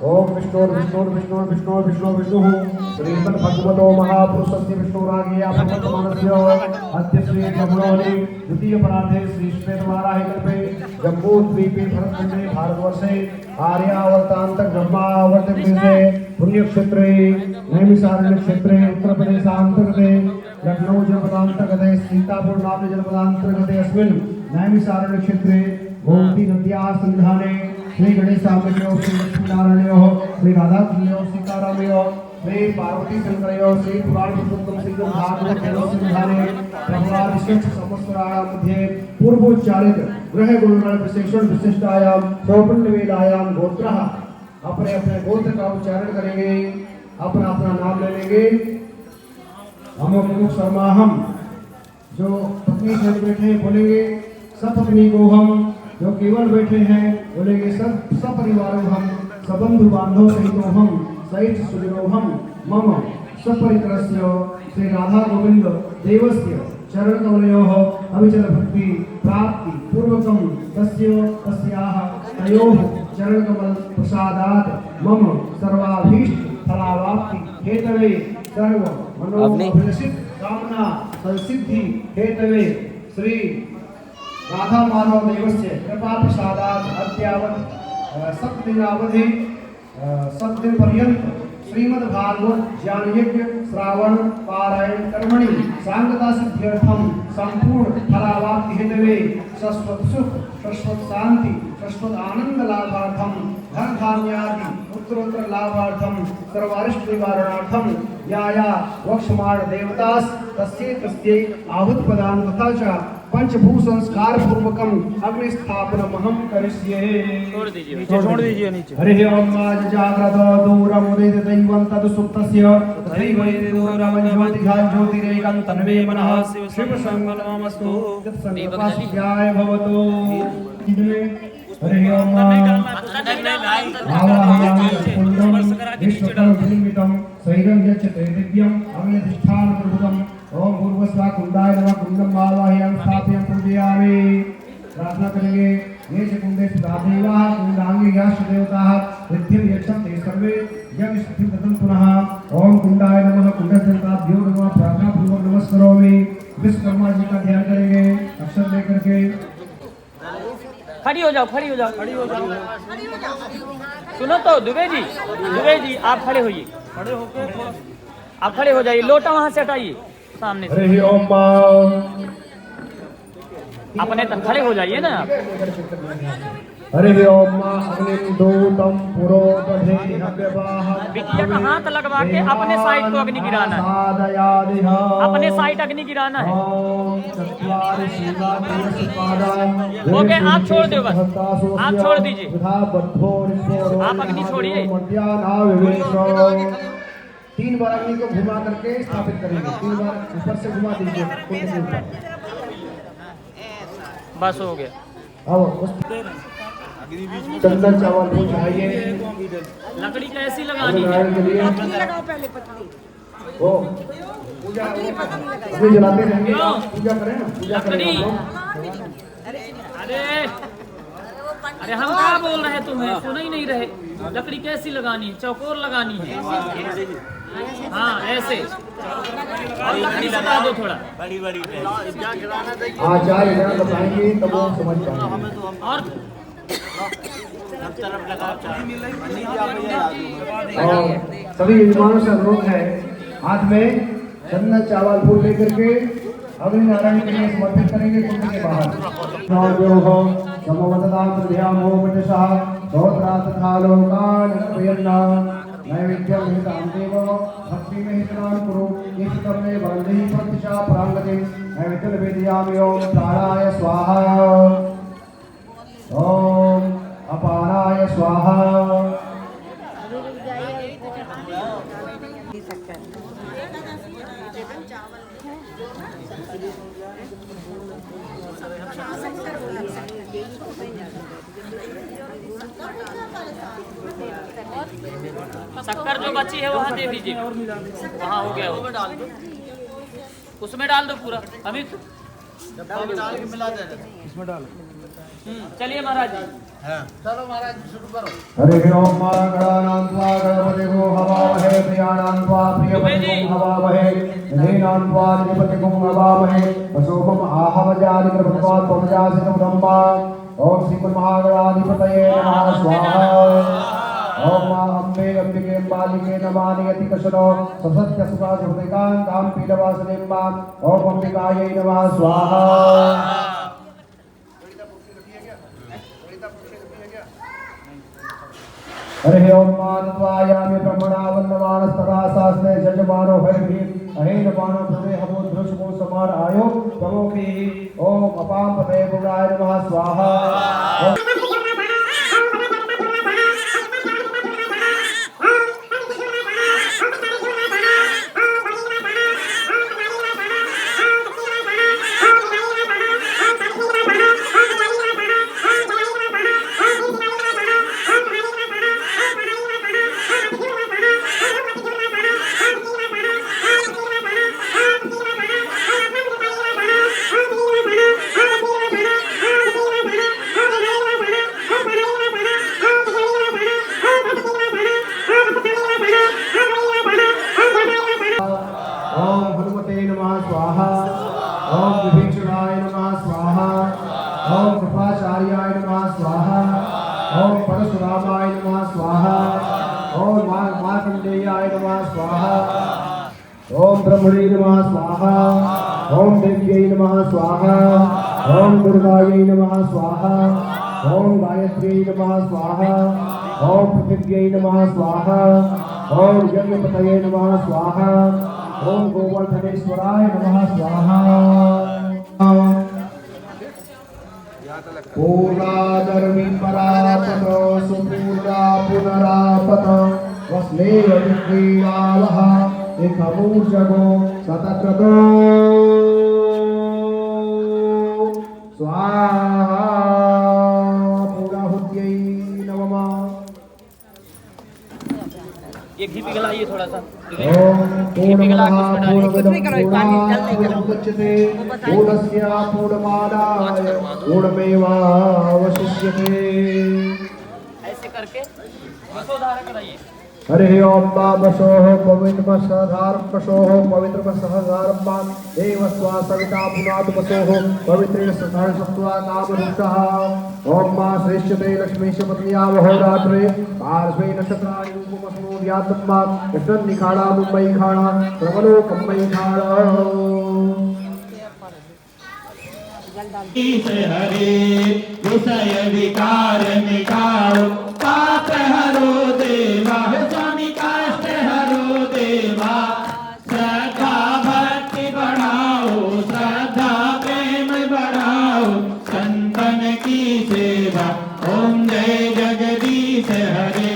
ओम विष्णु श्रीमद्भगवतो महापुरुषस्य विष्णुराज्ञया प्रवर्तमानस्य अद्य श्री ब्रह्मणोनि द्वितीय परार्धे श्री श्वेतवाराहि कल्पे जम्बूद्वीपे भरतखण्डे भारतवर्षे आर्यावर्तान्तक ब्रह्मावर्तदेशे पुण्यक्षेत्रे नैमिषारण्य क्षेत्रे उत्तरप्रदेशान्तर्गते लखनऊ जनपदान्तर्गते सीतापुर नाम जनपदान्तर्गते अस्मिन् नैमिषारण्य क्षेत्रे गोमती नद्याः सन्निधाने श्री गणेशाम्बयोः श्री लक्ष्मीनारायणयोः श्री राधाकृष्णयोः सीतारामयोः श्री पार्वती शंकरयोः श्री पुराण पुरुषोत्तम श्री भागवत सन्निधाने प्रभुरादिशेष संवत्सराणां मध्ये पूर्वोच्चारित ग्रह गुणगण विशेषण विशिष्टायां सौपन्नवेलायां गोत्रः अपने अपने गोत्र का उच्चारण करेंगे। अपना अपना नाम ले लेंगे। हम शर्मा हम जो पत्नी से बैठे बोलेंगे सपत्नी को हम, जो केवल बैठे हैं बोलेंगे सब परिवार हम, सबंधु बांधव सहित हम सहित सुजनो हम मम सपरिकरस्य श्री राधा गोविंद देवस्य चरण कमलयोः अविचल भक्ति प्राप्ति पूर्वकं तस्याः तयोः चरण कमल प्रसादात् मम सर्वाभीष्ट फलावाप्ति हेतवे सर्व मनोभिलषित कामना संसिद्धि हेतवे श्री राधा माधव देवस्य कृपा प्रसादात् अद्यावत् सप्तदिनावधि सप्तदिनपर्यन्त श्रीमद्भागवत ज्ञान यज्ञ श्रावण पारायण कर्मणि सांगता सिद्ध्यर्थम संपूर्ण फलावाप्ति हेतवे शाश्वत सुख शाश्वत शांति शाश्वत आनंद लाभार्थम धन धान्यादि उत्तरोत्तर लाभार्थम सर्वारिष्ट निवारणार्थम या वक्षमाण देवतास तस्यै आहुत प्रदान तथा च पंचभूत संस्कार पूर्वकम अग्नि स्थापनम हम करिष्ये। छोड़ दीजिए। छोड़ दीजिए नीचे। हरि ओम जाग्रत दूरम उदित दैवं तद सुप्तस्य दैव दूरम ज्योतिघाय ज्योतिरेकं तन्मे मनः शिव संगमस्तु तत्संकल्पाय भवतु। हरि ओम विश्वकर्मनिमित्तं शैलं यच्छते दिव्यम् अग्निधिष्ठान प्रभुतम् ओम पूर्वस्वा कुंडाय नमः कुंडम आवाहयामि स्थापयामि पूजयामि। प्रार्थना करेंगे ये च कुंडे देवाः कुंडांगे याश्च देवताः विद्धिं यच्छन्ते सर्वे यज्ञ सिद्धिं ददन् पुनः। ओम कुंडाय नमः कुंडदेवताभ्यो नमः प्रार्थना पूर्वक नमस्करोमि। विश्वकर्मा जी का ध्यान करेंगे अक्षर लेकर के। खड़ी हो जाओ, खड़ी हो जाओ, खड़ी हो जाओ। सुनो तो दुबे जी आप खड़े होइए। खड़े होके आप खड़े हो जाइए। लोटा वहां से हटाइए सामने से। हरि ओम अपने तक खड़े हो जाइए ना। हरि ओम अग्निं दूतं पुरोदधे हव्यवाह बिटिया का हाथ लगवा के अपने साइड को अग्नि गिराना है, सादयादिह अपने साइड अग्नि गिराना है। ओम चत्वारि शिवा पुरस्पादा हो गए, आप छोड़ दो बस, आप छोड़ दीजिए, तथा बद्धो रिपो आप अग्नि छोड़िए। मध्याना विवेशो 3 बार अग्नि को घुमा करके स्थापित करेंगे, 3 बार ऊपर से घुमा दीजिए कुंड के ऊपर। बस हो गया। अब उस चंदन चावल को चाहिए लकड़ी कैसी लगानी है? नारायण के लिए लगाओ पहले पतली। वो पूजा अभी जलाते रहेंगे, आप पूजा करें ना, पूजा करें लकड़ी। आप लोग। अरे अरे हम क्या बोल रहे हैं, तुम्हें सुन ही नहीं रहे। लकड़ी कैसी लगानी है? चौकोर लगानी है। हाँ ऐसे, और लकड़ी सटा दो थोड़ा। आचार्य जहाँ बताएंगे तब वो समझ पाएंगे। और और सभी यजमानों से अनुरोध है, हाथ में चंदन चावल फूल लेकर के अग्नि नारायण के लिए समर्पित करेंगे कुंड के बाहर। जो हो समवदतां प्रध्यामो वचसः स्तोत्रा तथा लोकान् नमयन्ना नैवेद्यं हितां देव भक्ति में हितनान् कुरु इति तमे वन्दे प्रतिशा प्रांगते नैवेद्यं निवेदयामि। ओम प्राणाय स्वाहा, ओम अपानाय स्वाहा। शक्कर जो बची है वहाँ दे दीजिए, वहाँ हो गया वो, उसमें डाल दो पूरा। अमित चलिए महाराज जी। हरि ओम गणानां त्वा गणपतिगो हवामहे प्रियाणां त्वा प्रियपतिगो हवामहे निधीनां त्वा निधिपतिगो हवामहे अशोभम आहवजादिकृत्वा त्वमजासितं ब्रह्मा। ओम श्रीमन्महागणाधिपतये नमः स्वाहा। ओम अम्बे अम्बिके अम्बालिके नमामि यतिकशनो ससत्य सुखा सुभदिकान्तां पीडवासनेम्बा। ओम अम्बिकायै नमः स्वाहा। हरि ओम मानवायामि ब्रह्मणावन्नमानस्तदा शास्त्रे जजमानो हरिभिः अहेन मानो प्रदे हमो धृष्मो समान आयो तमोपि। ओम अपां पते गुणाय नमः स्वाहा। ओम हनुमते नमः स्वाहा। ओम विभीषणाय नमः स्वाहा। ओम कृपाचार्याय नमः स्वाहा। ओम परशुरामाय नमः स्वाहा। ओम मार्कंडेयाय नमः स्वाहा। ओम ब्रह्मणे नमः स्वाहा। ओम देव्यै नमः स्वाहा। ओम दुर्गायै नमः स्वाहा। ओम गायत्र्यै नमः स्वाहा। ओम पृथिव्यै नमः स्वाहा। ओम यज्ञपतये नमः स्वाहा। ओम गोवर्धनेश्वराय नमः स्वाहा। पूर्णादर्विपरापत सुपूर्णा पुनरापत वस्मेव विक्रीडावः इखमूर्जगो सतक्रतो स्वाहा। पूर्णाहुत्यै नमः। ये घी पिघलाइए थोड़ा सा। ओम पूर्णमदः पूर्णमुदच्यते पूर्णस्य पूर्णमादाय पूर्णमेवावशिष्यते। ऐसे करके वसोधारा कराइए। हरि ओम तामसोः पवित्रमसधारमसोः पवित्रमसहधारम् एव स्वा सविता पुनातमसोः पवित्रेण सधारसत्वा कामरुषः। ओम मा श्रेष्ठते लक्ष्मीश पत्न्या महोरात्रे पार्श्वे नक्षत्राणि रूपमस्मोद्यात्मा कृष्णन् निखाड़ा मुंबई खाड़ा प्रबलो कम्बई खाड़ा। से हरे विषय विकार मिटाओ पाप हरो देवा स्वामी काष्ट हरो देवा श्रद्धा भक्ति बढ़ाओ श्रद्धा प्रेम बढ़ाओ संतन की सेवा ओम जय जगदीश हरे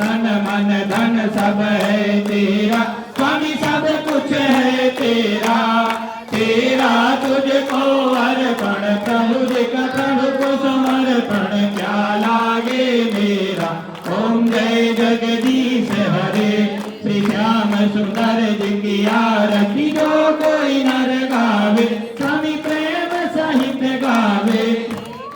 तन मन धन सब है तेरा स्वामी सब कुछ है तेरा तेरा तुझको अर्पण प्रभु जी का प्रभु को समर्पण क्या लागे मेरा ओम जय जगदीश हरे श्री श्याम सुंदर जी की आरती जो कोई नर गावे स्वामी प्रेम सहित गावे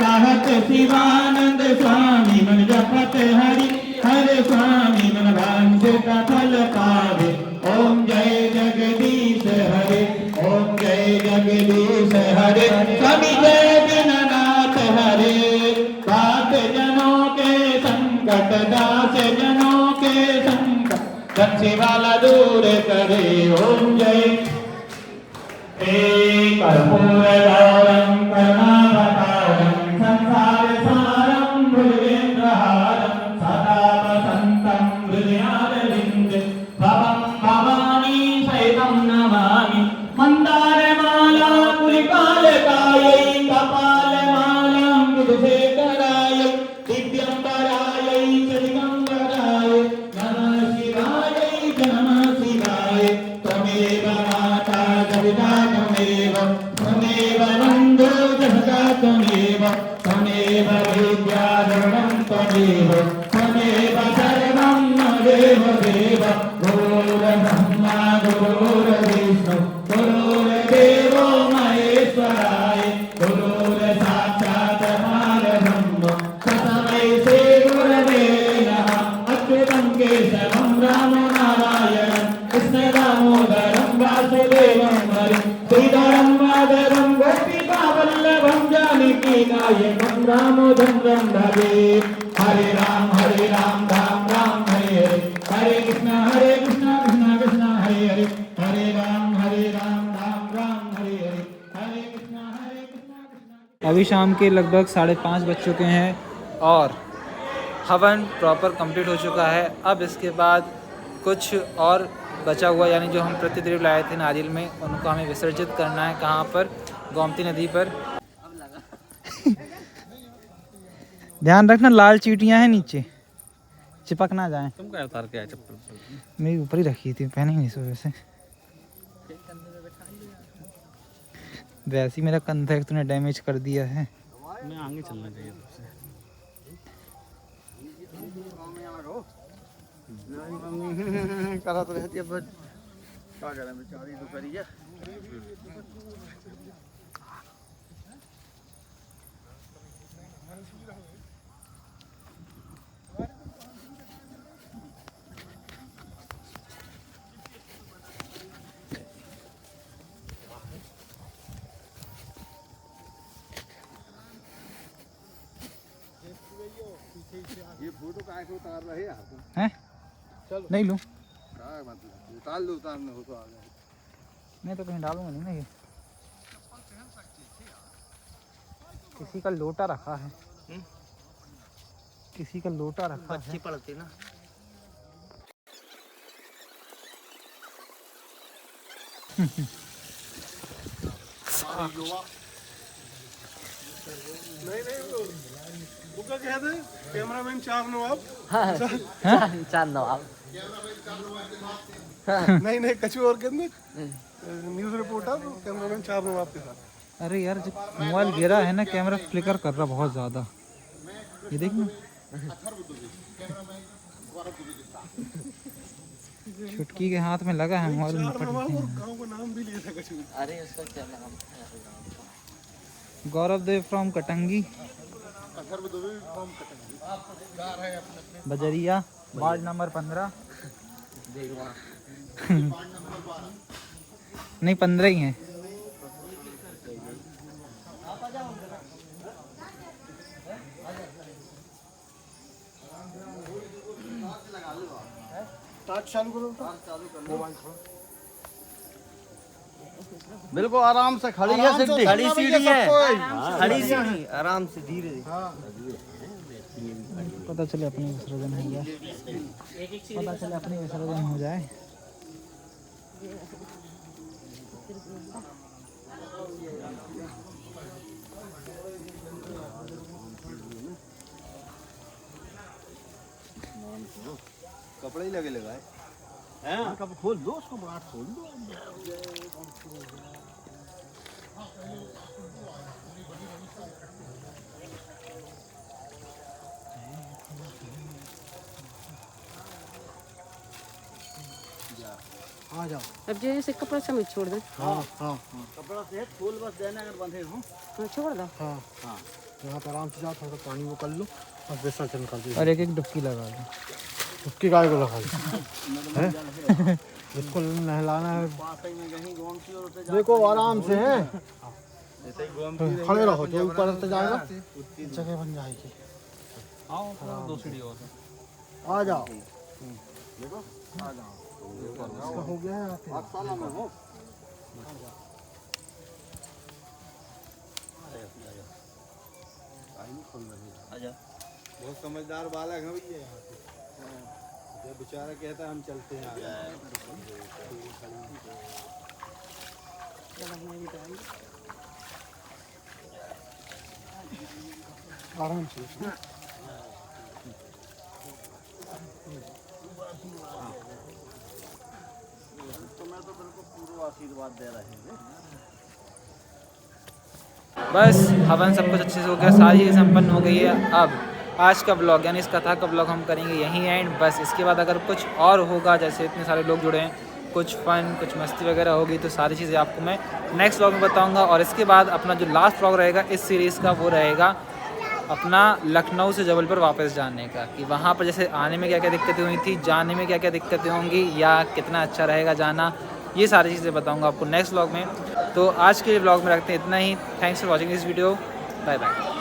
कहत शिवानंद स्वामी मन जपत हरि हरे स्वामी मन वांछित फल पावे ओम जय जगदीश हरे ओम जय जगदीश हरे स्वामी जय दीननाथ हरे दास जनों के संकट दास जनों के संकट रक्षे वाला दूर करे ओम जय कर्पूर गौरम करुणावतारम संसार सारम भुजगेन्द्रहारम सदा वसंतम हृदयारविंदे भवं भवानी सहितं नमामि मंदारमाला पुलिकालकायै कपालमालां विधुशेखरायै दिव्यंबरायै दिगंबरायै नमः शिवाय त्वमेव माता जगदा त्वमेव बन्धो जगदा त्वमेव विद्याधरणं त्वमेव सर्वं देव देव गुरुर्ब्रह्मा गुरुर्विष्णु गुरुर्देवो महेश्वराय गुरुर्साक्षात् परब्रह्म तस्मै श्री गुरवे नमः अच्युतं केशवं रामं नारायणं कृष्ण दामोदरं वासुदेवं हरिं श्रीधरं माधवं गोपिकावल्लभं जानकीनायकं रामचन्द्रं भजे हरे राम राम राम हरे हरे हरे कृष्ण कृष्ण कृष्ण हरे हरे हरे राम राम राम हरे हरे हरे कृष्ण अभी शाम के लगभग 5:30 बज चुके हैं और हवन प्रॉपर कंप्लीट हो चुका है। अब इसके बाद कुछ और बचा हुआ यानी जो हम प्रतिद्रीव लाए थे नारियल में उनको हमें विसर्जित करना है। कहाँ पर? गोमती नदी पर। ध्यान रखना लाल चींटियां हैं नीचे, चिपक ना जाएं। तुम क्या उतार के आए चप्पल? मेरी ऊपर ही रखी थी, पहनी नहीं इस वजह से। वैसे ही मेरा कंधा एक तूने डैमेज कर दिया है। मैं आगे चलना चाहिए तुमसे। करा तो रहती है बट क्या करें बेचारी तो करी है। ये फोटो काय को उतार रहे हैं आप? हैं? चलो नहीं लूं? काय मतलब उतार लो, उतारने हो तो आ जाए। मैं तो कहीं डालूंगा नहीं ना। ये किसी का लोटा रखा है, किसी का लोटा रखा है। अच्छी पड़ती ना। वो क्या कहते हैं कैमरामैन चार नवाब। चार नवाब नहीं कछु और कहते न्यूज रिपोर्टर कैमरामैन चार नवाब के साथ। अरे यार जब मोबाइल गिरा है ना, कैमरा फ्लिकर कर रहा बहुत ज़्यादा। ये देख ना, छुटकी के हाथ में लगा है मोबाइल। गाँव का नाम भी लिया था कछु। अरे उसका क्या नाम है? Gaurav Dev from Katangi Bajariya, ward number 15। नहीं 15 ही हैं। चालू करो, मोबाइल छोड़ो। बिल्कुल आराम से खड़ी है सिद्धि। खड़ी सीढ़ी है, खड़ी सीढ़ी, आराम से धीरे पता चले अपनी विसर्जन हो जाए, पता चले अपनी विसर्जन हो जाए। कपड़े ही लगे लगाए हैं, कब खोल दो उसको, बाहर खोल दो। आ जाओ। अब जैसे कपड़ा समेत छोड़ दे। हाँ हाँ हाँ, कपड़ा से फूल बस देना अगर बंधे हो। हाँ छोड़ दो। हाँ हाँ, यहाँ पर आराम से जाओ, थोड़ा पानी वो कर लो और विसर्जन कर दो। और एक एक डुबकी लगा लो। उसकी गाय को लगा लो, इसको नहलाना है। देखो आराम से है, खड़े रहो, जो ऊपर से जाएगा जगह बन जाएगी। दो सीढ़ी और आ जाओ, देखो आ जाओ, इसका हो गया है आसाना में हो। बहुत समझदार बालक है भैया, ये बेचारा कहता है हम चलते हैं आगे। आराम से तुम्हें तो बिल्कुल पूरा आशीर्वाद दे रहे हैं। बस हवन सब कुछ अच्छे से हो गया, सारी चीज़ संपन्न हो गई है। अब आज का ब्लॉग यानी इस कथा का ब्लॉग हम करेंगे यहीं एंड। बस इसके बाद अगर कुछ और होगा, जैसे इतने सारे लोग जुड़े हैं, कुछ फन कुछ मस्ती वगैरह होगी, तो सारी चीज़ें आपको मैं नेक्स्ट ब्लॉग में बताऊंगा। और इसके बाद अपना जो लास्ट ब्लॉग रहेगा इस सीरीज़ का, वो रहेगा अपना लखनऊ से जबलपुर वापस जाने का, कि वहाँ पर जैसे आने में क्या क्या दिक्कतें हुई थी, जाने में क्या क्या दिक्कतें होंगी, या कितना अच्छा रहेगा जाना, ये सारी चीज़ें बताऊंगा आपको नेक्स्ट ब्लॉग में। तो आज के ब्लॉग में रखते हैं इतना ही। Thanks for watching this video, bye bye.